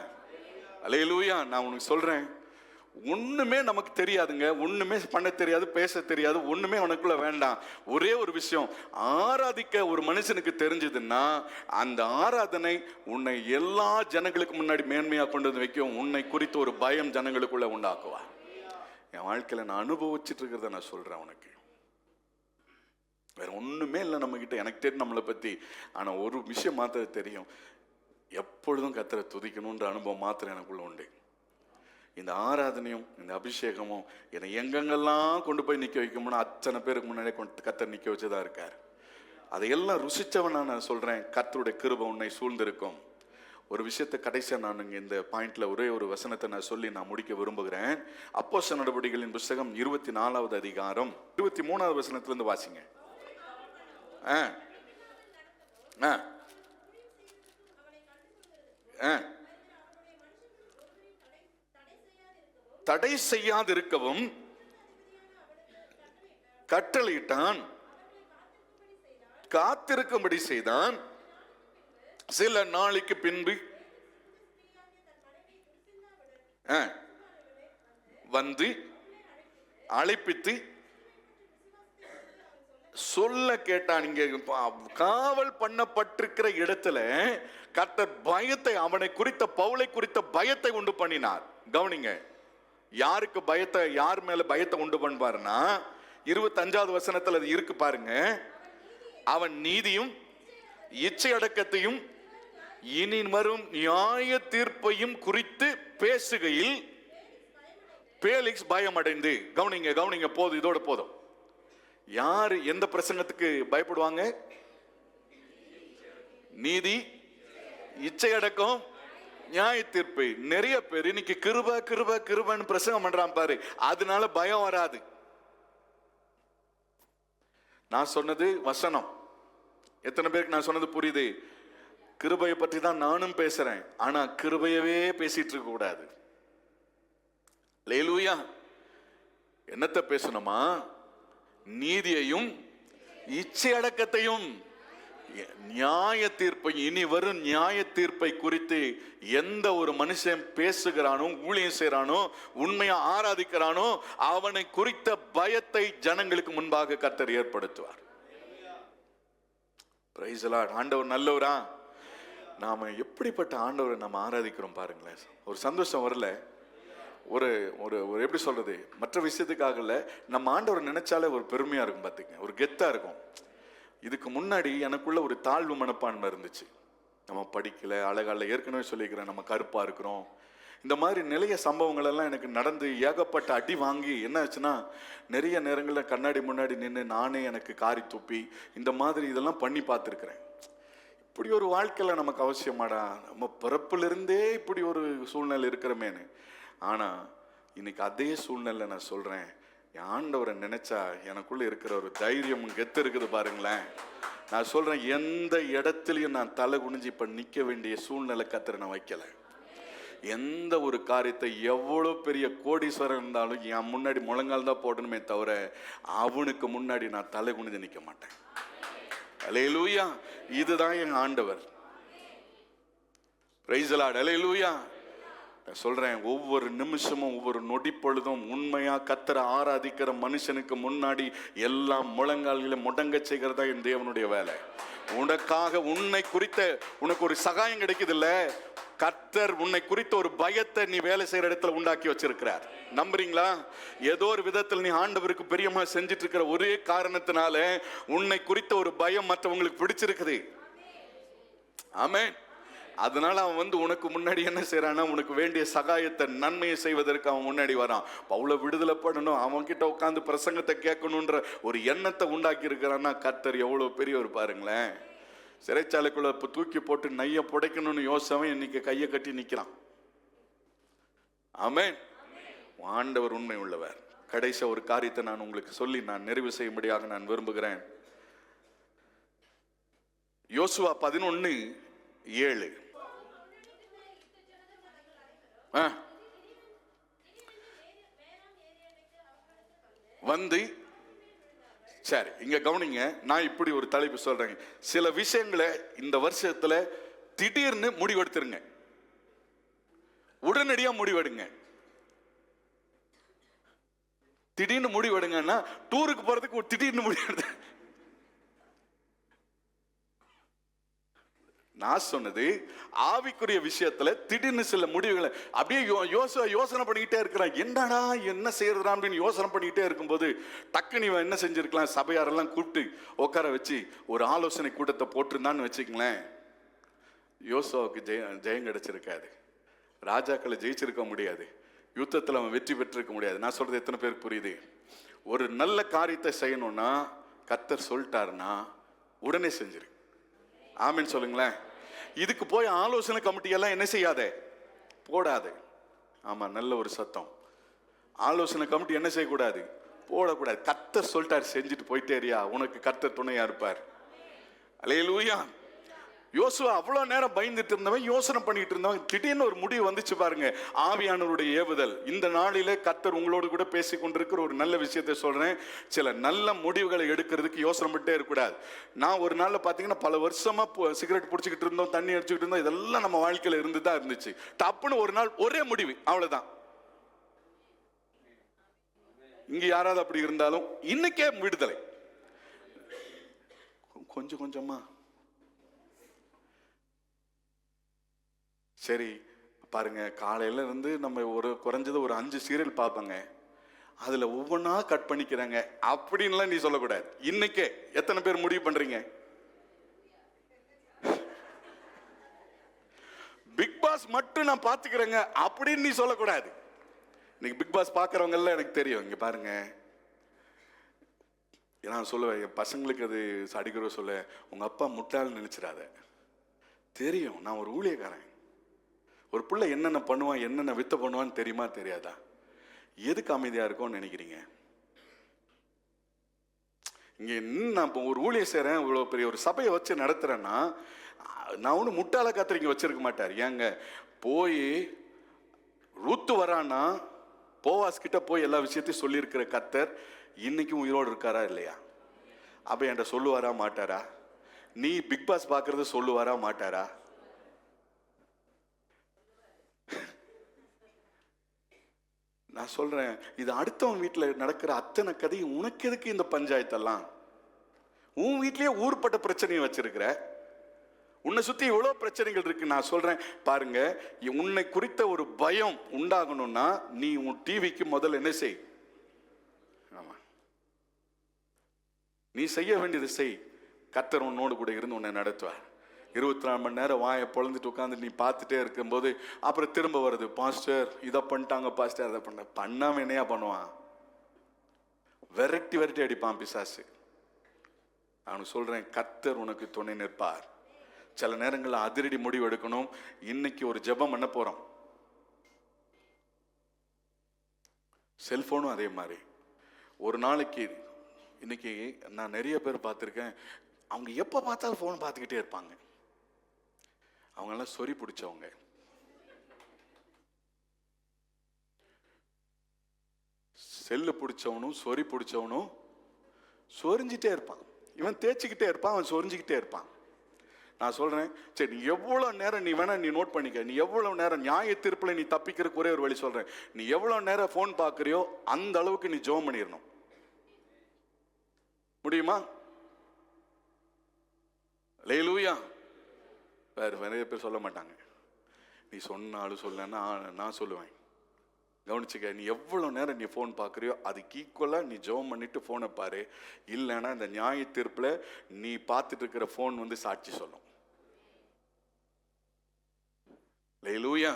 அல்லேலூயா. நான் உனக்கு சொல்றேன், ஒண்ணுமே நமக்கு தெரியாதுங்க, ஒண்ணுமே பண்ண தெரியாது, பேச தெரியாது, ஒண்ணுமே உனக்குள்ள வேண்டாம். ஒரே ஒரு விஷயம், ஆராதிக்க ஒரு மனுஷனுக்கு தெரிஞ்சதுன்னா அந்த ஆராதனை உன்னை எல்லா ஜனங்களுக்கு முன்னாடி மேன்மையா கொண்டு வந்து வைக்கும். உன்னை குறித்து ஒரு பயம் ஜனங்களுக்குள்ள உண்டாக்குவா. என் வாழ்க்கையில நான் அனுபவிச்சுட்டு இருக்கிறத நான் சொல்றேன் உனக்கு. வேற ஒண்ணுமே இல்லை நம்ம கிட்ட. எனக்கு தெரியும் நம்மளை பத்தி, ஆனா ஒரு விஷயம் மாத்திரம் தெரியும், எப்பொழுதும் கர்த்தரை துதிக்கணும்ன்ற அனுபவம் மாத்திரம் எனக்குள்ள உண்டு. இந்த ஆராதனையும் இந்த அபிஷேகமும் என்னை எங்கெங்கெல்லாம் கொண்டு போய் நிற்க வைக்கும்னா அத்தனை பேருக்கு முன்னாடியே கர்த்தர் நிற்க வச்சுதான் இருக்கார். அதையெல்லாம் ருசிச்சவனா நான் சொல்றேன், கர்த்தருடைய கிருபை உன்னை சூழ்ந்திருக்கும். ஒரு விஷயத்தை கடைசியாக நான் இந்த பாயிண்ட்ல ஒரே ஒரு வசனத்தை நான் சொல்லி நான் முடிக்க விரும்புகிறேன். அப்போஸ்தலர் நடவடிக்கைகளின் புத்தகம் 24வது அதிகாரம் 23வது வசனத்திலிருந்து வாசிங்க. தடை செய்யாதிருக்கவும் கட்டளையிட்டான், காத்திருக்கும்படி செய்தான். சில நாளைக்கு பின்பு வந்து அழைப்பித்து சொல்ல கேட்டான். இங்க காவல் பண்ணப்பட்டிருக்கிற இடத்துல கர்த்தர் பயத்தை, அவனை குறித்த பவுலை குறித்த பயத்தை உண்டு பண்ணினார். கவனிங்க, யாருக்கு பயத்தை, யார் மேல பயத்தை உண்டு பண்ணுவாருன்னா 25வது வசனத்துல அது இருக்கு பாருங்க. அவன் நீதியும் இச்சை அடக்கத்தையும் இனி வரும் நியாய தீர்ப்பையும் குறித்து பேசுகையில் பேலிக்ஸ் பயமடைந்து. கவனிங்க கவனிங்க, போதும், இதோட போதும். யாரு எந்த பிரசங்கத்துக்கு பயப்படுவாங்க? நீதி, இச்சை அடக்கம், நியாய தீர்ப்பு. நிறைய பேர் இன்னைக்கு கிருபை கிருபை கிருபைன்னு பிரசங்கம் பண்றான் பாரு, அதனால பயம் வராது. நான் சொன்னது வசனம். எத்தனை பேருக்கு நான் சொன்னது புரியுது? கிருபையை பற்றி தான் நானும் பேசுறேன், ஆனா கிருபையவே பேசிட்டு இருக்க கூடாது. அல்லேலூயா. என்னத்தை பேசணுமா? நீதியையும் இச்சை அடக்கத்தையும் நியாய தீர்ப்பை, இனி வரும் நியாய தீர்ப்பை குறித்து எந்த ஒரு மனுஷன் பேசுகிறானோ, ஊழியம் செய்யறானோ, உண்மையா ஆராதிக்கிறானோ, அவனை குறித்த பயத்தை ஜனங்களுக்கு முன்பாக கர்த்தர் ஏற்படுத்துவார். Praise the Lord. ஆண்டவர் நல்லவரா? நாம எப்படிப்பட்ட ஆண்டவரை நம்ம ஆராதிக்கிறோம் பாருங்களேன். ஒரு சந்தோஷம் வரல, ஒரு ஒரு ஒரு எப்படி சொல்றது, மற்ற விஷயத்துக்காக இல்லை, நம்ம ஆண்டவரை நினைச்சாலே ஒரு பெருமையா இருக்கும், பார்த்துங்க, ஒரு கெத்தா இருக்கும். இதுக்கு முன்னாடி எனக்குள்ள ஒரு தாழ்வு மனப்பான்மை இருந்துச்சு. நம்ம படிக்கல, அழகால, ஏற்கனவே சொல்லிக்கிறேன், நம்ம கருப்பா இருக்கிறோம். இந்த மாதிரி நிறைய சம்பவங்கள் எல்லாம் எனக்கு நடந்து ஏகப்பட்ட அடி வாங்கி என்ன ஆச்சுன்னா, நிறைய நேரங்களில் கண்ணாடி முன்னாடி நின்று நானே எனக்கு காரி துப்பி இந்த மாதிரி இதெல்லாம் பண்ணி பார்த்துருக்கிறேன். இப்படி ஒரு வாழ்க்கையில் நமக்கு அவசியமாடா, நம்ம பிறப்பிலிருந்தே இப்படி ஒரு சூழ்நிலை இருக்கிறமேனு. ஆனால் இன்னைக்கு அதே சூழ்நிலை நான் சொல்கிறேன், என் ஆண்டவரை நினைச்சா எனக்குள்ள இருக்கிற ஒரு தைரியம் கெத்து இருக்குது பாருங்களேன். நான் சொல்கிறேன், எந்த இடத்துலையும் நான் தலை குனிஞ்சு இப்போ நிற்க வேண்டிய சூழ்நிலை கர்த்தர் நான் வைக்கல. எந்த ஒரு காரியத்தை எவ்வளோ பெரிய கோடீஸ்வரன் இருந்தாலும் என் முன்னாடி முழங்கால் தான் போடணுமே தவிர அவனுக்கு முன்னாடி நான் தலை குனிஞ்சு நிற்க மாட்டேன். அல்லேலூயா. இதுதான் என் ஆண்டவர். Praise the Lord. அல்லேலூயா. சொல்றேன், ஒவ்வொரு நிமிஷமும் ஒவ்வொரு நொடி பொழுதும் உண்மையா கர்த்தரை ஆராதிக்கிற மனுஷனுக்கு முன்னாடி எல்லாம் முழங்கால்களை முடங்க செய்கிறதா என் தேவனுடைய வேலை. உனக்காக உன்னை குறித்த உனக்கு ஒரு சகாயம் கிடைக்குது இல்ல, கர்த்தர் உன்னை குறித்த ஒரு பயத்தை நீ வேலை செய்யற இடத்துல உண்டாக்கி வச்சிருக்கிறார். நம்புறீங்களா? ஏதோ ஒரு விதத்தில் நீ ஆண்டவருக்கு பிரியமா செஞ்சிட்டு இருக்கிற ஒரே காரணத்தினால உன்னை குறித்த ஒரு பயம் மற்றவங்களுக்கு பிடிச்சிருக்குது. ஆமென். அதனால அவன் உனக்கு முன்னாடி என்ன செய்யறான்னா, உனக்கு வேண்டிய சகாயத்தை, நன்மையை செய்வதற்கு அவன் முன்னாடி வரான். அவ்வளோ விடுதலை பண்ணணும், அவன் கிட்ட உட்காந்து பிரசங்கத்தை கேட்கணுன்ற ஒரு எண்ணத்தை உண்டாக்கி இருக்கிறான்னா கர்த்தர் எவ்வளவு பெரியவர் பாருங்களேன். சிறைச்சாலைக்குள்ள தூக்கி போட்டு நைய புடைக்கணும்னு யோசவன் இன்னைக்கு கையை கட்டி நிக்கிறான். ஆமென். ஆண்டவர் உண்மை உள்ளவர். கடைசி ஒரு காரியத்தை நான் உங்களுக்கு சொல்லி நான் நிறைவு செய்யும்படியாக நான் விரும்புகிறேன். யோசுவா 11:7. வந்து சரி இங்க கவனிங்க, நான் இப்படி ஒரு தலைப்பு சொல்றேங்க. சில விஷயங்களை இந்த வருஷத்துல திடீர்னு முடிவெடுத்துருங்க, உடனடியா முடிவெடுங்க. திடீர்னு முடிவெடுங்கன்னா டூருக்கு போறதுக்கு திடீர்னு முடிவெடுத்து, நான் சொன்னது ஆவிக்குரிய விஷயத்துல திடீர்னு சில முடிவுகளை அப்படியே யோசனை பண்ணிக்கிட்டே இருக்கிறான். என்னடா என்ன செய்யறதா அப்படின்னு யோசனை பண்ணிக்கிட்டே இருக்கும்போது டக்கு நீ என்ன செஞ்சிருக்கலாம், சபையாரெல்லாம் கூப்பிட்டு உட்கார வச்சு ஒரு ஆலோசனை கூட்டத்தை போட்டிருந்தான்னு வச்சுக்கங்களேன், யோசுவாவுக்கு ஜெயம் கிடைச்சிருக்காது, ராஜாக்களை ஜெயிச்சிருக்க முடியாது, யுத்தத்தில் அவன் வெற்றி பெற்றிருக்க முடியாது. நான் சொல்றது எத்தனை பேருக்கு புரியுது? ஒரு நல்ல காரியத்தை செய்யணும்னா கர்த்தர் சொல்லிட்டாருன்னா உடனே செஞ்சிரு. ஆமீன் சொல்லுங்களேன். இதுக்கு போய் ஆலோசனை கமிட்டி எல்லாம் என்ன செய்யாதே, போடாது. ஆமா, நல்ல ஒரு சத்தம். ஆலோசனை கமிட்டி என்ன செய்யக்கூடாது, போடக்கூடாது. கர்த்தர் சொல்லிட்டாரு, செஞ்சுட்டு போயிட்டேரியா, உனக்கு கர்த்தர் துணையா இருப்பார். அல்லேலூயா. யோசுவா அவ்வளவு நேரம் பயந்துட்டு இருந்தவன், யோசனை பண்ணிட்டு இருந்தவன், திடீர்னு ஒரு முடிவு வந்துச்சு பாருங்க. ஆவியானவருடைய ஏவுதல். இந்த நாளிலே கர்த்தர் உங்களோடு கூட பேசி கொண்டிருக்கிற ஒரு நல்ல விஷயத்தை சொல்றேன். சில நல்ல முடிவுகளை எடுக்கிறதுக்கு யோசனை பண்ணிட்டே இருக்கக்கூடாது. நான் ஒரு நாள்ல பாத்தீங்கன்னா பல வருஷமா சிகரெட் பிடிச்சிக்கிட்டு இருந்தோம், தண்ணி அடிச்சுக்கிட்டு இருந்தோம், இதெல்லாம் நம்ம வாழ்க்கையில இருந்துதான் இருந்துச்சு. டப்புன்னு ஒரு நாள் ஒரே முடிவு, அவ்வளவுதான். இங்க யாராவது அப்படி இருந்தாலும் இன்னைக்கே விடுதலை. கொஞ்சம் கொஞ்சமா சரி பாருங்க, காலையில இருந்து நம்ம ஒரு குறைஞ்சது ஒரு 5 சீரியல் பார்ப்போங்க, அதுல ஒவ்வொன்றா கட் பண்ணிக்கிறாங்க அப்படின்லாம் நீ சொல்லக்கூடாது. இன்னைக்கே எத்தனை பேர் முடிவு பண்றீங்க? பிக் பாஸ் மட்டும் நான் பாத்துக்கிறேங்க அப்படின்னு நீ சொல்லக்கூடாது. இன்னைக்கு பிக் பாஸ் பாக்குறவங்க எல்லாம் எனக்கு தெரியும். இங்க பாருங்க, நான் சொல்லுவேன் என் பசங்களுக்கு, அது அடிக்கிற சொல்ல, உங்க அப்பா முட்டாள்னு நினைச்சிடாத, தெரியும் நான் ஒரு ஊழியக்காரன். ஒரு பிள்ளை என்னென்ன பண்ணுவான், என்னென்ன வித்த பண்ணுவான்னு தெரியுமா தெரியாதா? எதுக்கு அமைதியா இருக்கும்னு நினைக்கிறீங்க? இங்க நான் இப்போ ஒரு ஊழிய செய்றேன், இவ்வளவு பெரிய ஒரு சபையை வச்சு நடத்துறேன்னா, நான் ஒன்றும் முட்டாள காத்திரிங்க வச்சிருக்க மாட்டார். ஏங்க, போய் ரூத்து வரான்னா போவாஸ் கிட்ட போய் எல்லா விஷயத்தையும் சொல்லியிருக்கிற கர்த்தர் இன்னைக்கும் உயிரோடு இருக்காரா இல்லையா? அப்ப என்கிட்ட சொல்லுவாரா மாட்டாரா? நீ பிக் பாஸ் பாக்குறது சொல்லுவாரா மாட்டாரா? நான் சொல்றேன், இது அடுத்தவன் வீட்டுல நடக்கிற அத்தனை கதையும் உனக்கு எதுக்கு இந்த பஞ்சாயத்தெல்லாம்? உன் வீட்லயே ஊர்பட்ட பிரச்சனையை வச்சிருக்கிற, உன்னை சுத்தி எவ்வளவு பிரச்சனைகள் இருக்கு. நான் சொல்றேன் பாருங்க, உன்னை குறித்த ஒரு பயம் உண்டாகணும்னா நீ உன் டிவிக்கு முதல்ல என்ன செய், ஆமா நீ செய்ய வேண்டியது செய். கர்த்தர் உன்னோடு கூட இருந்து உன்னை நடத்துவார். 24 மணி நேரம் வாயை பொழந்துட்டு உட்காந்து நீ பார்த்துட்டே இருக்கும்போது அப்புறம் திரும்ப வருது, பாஸ்டர் இதை பண்ணிட்டாங்க, பாஸ்டர் அதை பண்ணாம என்னையா பண்ணுவான்? விரட்டி விரட்டி அடிப்பான் பிசாசு. நான் சொல்றேன், கர்த்தர் உனக்கு துணை நிற்பார். சில நேரங்களில் அதிரடி முடிவு எடுக்கணும். இன்னைக்கு ஒரு ஜெபம் பண்ண போறோம். செல்போனும் அதே மாதிரி. ஒரு நாளைக்கு இன்னைக்கு நான் நிறைய பேர் பார்த்துருக்கேன், அவங்க எப்ப பார்த்தாலும் போன் பார்த்துக்கிட்டே இருப்பாங்க. அவங்க எல்லாம் சொறி பிடிச்சவங்க. செல்லு பிடிச்சவனும் சொறி பிடிச்சவனும் சொரிஞ்சிட்டே இருப்பான். இவன் தேய்ச்சிக்கிட்டே இருப்பான், அவன் சொரிஞ்சிக்கிட்டே இருப்பான். நான் சொல்றேன், சரி நீ எவ்வளவு நேரம், நீ வேணா நீ நோட் பண்ணிக்க, நீ எவ்வளவு நேரம் நியாய தீர்ப்புல நீ தப்பிக்கிறதுக்கு ஒரே ஒரு வழி சொல்றேன், நீ எவ்வளவு நேரம் போன் பார்க்கறியோ அந்த அளவுக்கு நீ ஜெபம் பண்ணிடணும். முடியுமா? அல்லேலூயா. வேற நிறைய பேர் சொல்ல மாட்டாங்க. நீ சொன்னாலும் சொல்லன்னா நான் சொல்லுவேன். கவனிச்சுக்க, நீ எவ்வளவு நேரம் நீ போன் பார்க்கறியோ அதுக்கு ஈக்குவலா நீ ஜெபம் பண்ணிட்டு போனை பாரு. இல்லைன்னா இந்த நியாய தீர்ப்புல நீ பார்த்துட்டு இருக்கிற போன் வந்து சாட்சி சொல்லும். அல்லேலூயா.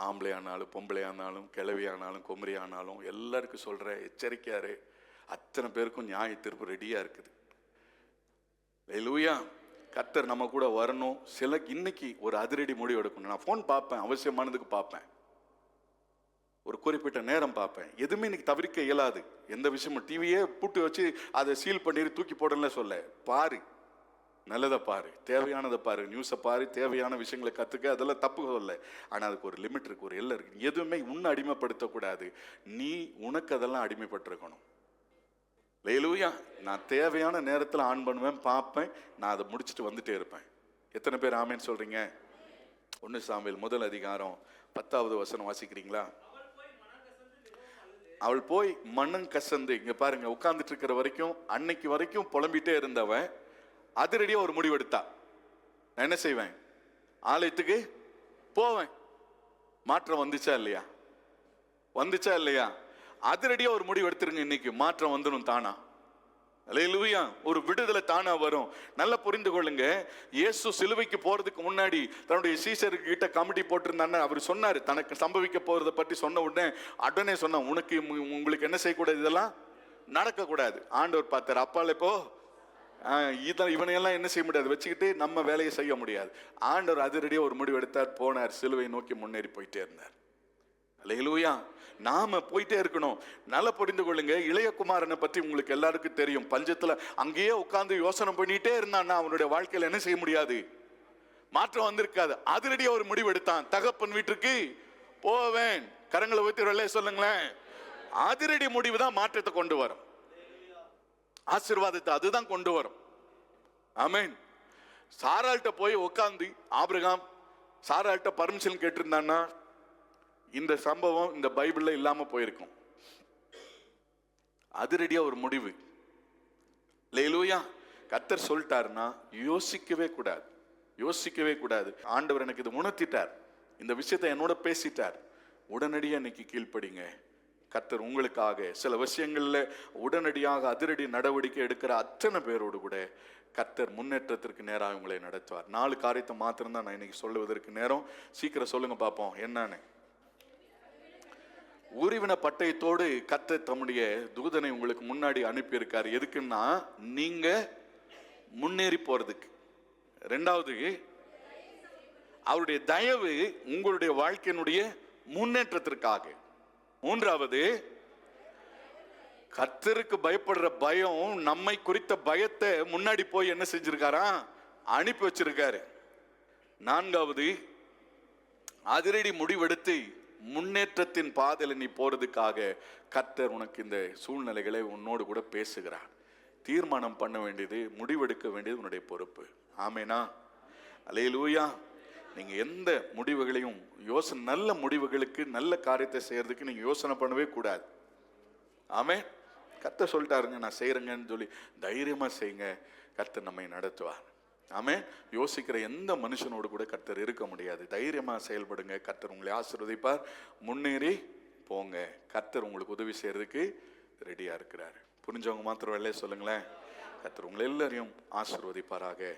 ஆம்பளை ஆனாலும் பொம்பளை ஆனாலும் கிழவி ஆனாலும் குமரி ஆனாலும் எல்லாருக்கும் சொல்ற எச்சரிக்கையாரு. அத்தனை பேருக்கும் நியாய தீர்ப்பு ரெடியா இருக்குது. அல்லேலூயா. கர்த்தர் நம்ம கூட வரணும். சில இன்னைக்கு ஒரு அதிரடி முடிவு எடுக்கணும். நான் போன் பார்ப்பேன், அவசியமானதுக்கு பார்ப்பேன், ஒரு குறிப்பிட்ட நேரம் பார்ப்பேன். எதுவுமே இன்னைக்கு தவிர்க்க இயலாது. எந்த விஷயமும் டிவியே பூட்டு வச்சு அதை சீல் பண்ணி தூக்கி போடல சொல்ல, பாரு நல்லதை பாரு, தேவையானதை பாரு, நியூஸை பாரு, தேவையான விஷயங்களை கற்றுக்க, அதெல்லாம் தப்பு இல்லை. ஆனால் அதுக்கு ஒரு லிமிட் இருக்கு, ஒரு எல்லை இருக்கு. எதுவுமே உன்னை அடிமைப்படுத்தக்கூடாது, நீ உனக்கு அதெல்லாம் அடிமைப்பட்டிருக்கணும். அல்லேலூயா. நான் தேவையான நேரத்தில் ஆன் பண்ணுவேன், பார்ப்பேன், நான் அதை முடிச்சுட்டு வந்துட்டே இருப்பேன். எத்தனை பேர் ஆமேன்னு சொல்றீங்க? 1 சாமுவேல் 1 அதிகாரம் 10வது வசனம் வாசிக்கிறீங்களா? அவள் போய் மனம் கசந்து, இங்க பாருங்க, உட்கார்ந்துட்டு இருக்கிற வரைக்கும், அன்னைக்கு வரைக்கும் புலம்பிட்டே இருந்தவன் அதிரடியா ஒரு முடிவெடுத்தா. நான் என்ன செய்வேன்? ஆலயத்துக்கு போவேன். மாற்றம் வந்துச்சா இல்லையா? வந்துச்சா இல்லையா? அதிரடியா ஒரு முடிவு எடுத்துருங்க. இன்னைக்கு மாற்றம் வந்துடும் தானா. அல்லேலூயா. ஒரு விடுதலை தானா வரும். நல்லா புரிந்து கொள்ளுங்க. இயேசு சிலுவைக்கு போறதுக்கு முன்னாடி தன்னுடைய சீஷருக்கு கிட்ட கமிட்டி போட்டிருந்தான்னு அவர் சொன்னாரு. தனக்கு சம்பவிக்க போறதை பற்றி சொன்ன உடனே சொன்ன, உனக்கு உங்களுக்கு என்ன செய்யக்கூடாது, இதெல்லாம் நடக்கக்கூடாது. ஆண்டவர் பார்த்தார், அப்பால இப்போ இவனையெல்லாம் என்ன செய்ய முடியாது, வச்சுக்கிட்டு நம்ம வேலையை செய்ய முடியாது. ஆண்டவர் அதிரடியா ஒரு முடிவு எடுத்தார், போனார், சிலுவை நோக்கி முன்னேறி போயிட்டே இருந்தார். அல்லேலூயா. நாம போயிட்டே இருக்கணும். நல்லா புரிந்து கொள்ளுங்க. இளையகுமாரனை பற்றி உங்களுக்கு எல்லாருக்கும் தெரியும். பஞ்சத்துல அங்கேயே உட்கார்ந்து யோசனை பண்ணிட்டே இருந்தான்னா அவனுடைய வாழ்க்கையில என்ன செய்ய முடியாது, மாற்றம் வந்திருக்காது. அதிரடியா ஒரு முடிவு எடுத்தான், தகப்பன் வீட்டுக்கு போவேன். கரங்களை ஊத்தி சொல்லுங்களேன். அதிரடி முடிவு தான் மாற்றத்தை கொண்டு வரும், ஆசீர்வாதத்தை அதுதான் கொண்டு வரும். ஆமென். சாராள்கிட்ட போய் உட்கார்ந்து ஆபிரகாம் சாராள்கிட்ட பர்மிஷன் கேட்டிருந்தான்னா இந்த சம்பவம் இந்த பைபிள்ல இல்லாம போயிருக்கும். அதிரடியா ஒரு முடிவு. அல்லேலூயா. கர்த்தர் சொல்லிட்டாருன்னா யோசிக்கவே கூடாது, யோசிக்கவே கூடாது. ஆண்டவர் எனக்கு இது உணர்த்திட்டார், இந்த விஷயத்தை என்னோட பேசிட்டார், உடனடியா இன்னைக்கு கீழ்ப்படிங்க. கர்த்தர் உங்களுக்காக சில விஷயங்கள்ல உடனடியாக அதிரடி நடவடிக்கை எடுக்கிற அத்தனை பேரோடு கூட கர்த்தர் முன்னேற்றத்திற்கு நேராக உங்களை நடத்துவார். 4 காரியத்தை மாத்திரம் தான் நான் இன்னைக்கு சொல்லுவதற்கு நேரம். சீக்கிரம் சொல்லுங்க பார்ப்போம் என்னன்னு. ஊறிவின பட்டயத்தோடு கர்த்தர் தம்முடைய தூதனை உங்களுக்கு முன்னாடி அனுப்பி இருக்காரு. எதுக்குன்னா நீங்க முன்னேறி போறதுக்கு. 2வது, அவருடைய தயவு உங்களுடைய வாழ்க்கையினுடைய முன்னேற்றத்திற்காக. 3வது, கர்த்தருக்கு பயப்படுற பயம் நம்மை குறித்த பயத்தை முன்னாடி போய் என்ன செஞ்சிருக்காரா, அனுப்பி வச்சிருக்காரு. 4வது, அதிரடி முடிவெடுத்து முன்னேற்றத்தின் பாதையில் நீ போறதுக்காக கர்த்தர் உனக்கு இந்த சூழ்நிலைகளை உன்னோடு கூட பேசுகிறார். தீர்மானம் பண்ண வேண்டியது, முடிவெடுக்க வேண்டியது உன்னுடைய பொறுப்பு. ஆமேனா? அல்லேலூயா. நீங்க எந்த முடிவுகளையும் நல்ல முடிவுகளுக்கு, நல்ல காரியத்தை செய்யறதுக்கு நீங்க யோசனை பண்ணவே கூடாது. ஆமென். கர்த்தர் சொல்லிட்டாருங்க, நான் செய்யறேங்கன்னு சொல்லி தைரியமா செய்யுங்க. கர்த்தர் நம்மை நடத்துவார். ஆமென். யோசிக்கிற எந்த மனுஷனோடு கூட கர்த்தர் இருக்க முடியாது. தைரியமா செயல்படுங்க. கர்த்தர் உங்களை ஆசீர்வதிப்பார். முன்னேறி போங்க. கர்த்தர் உங்களுக்கு உதவி செய்யறதுக்கு ரெடியா இருக்கிறார். புரிஞ்சவங்க மாத்திரம் சொல்லுங்களேன். கர்த்தர் உங்களை எல்லாரையும் ஆசீர்வதிப்பாராக.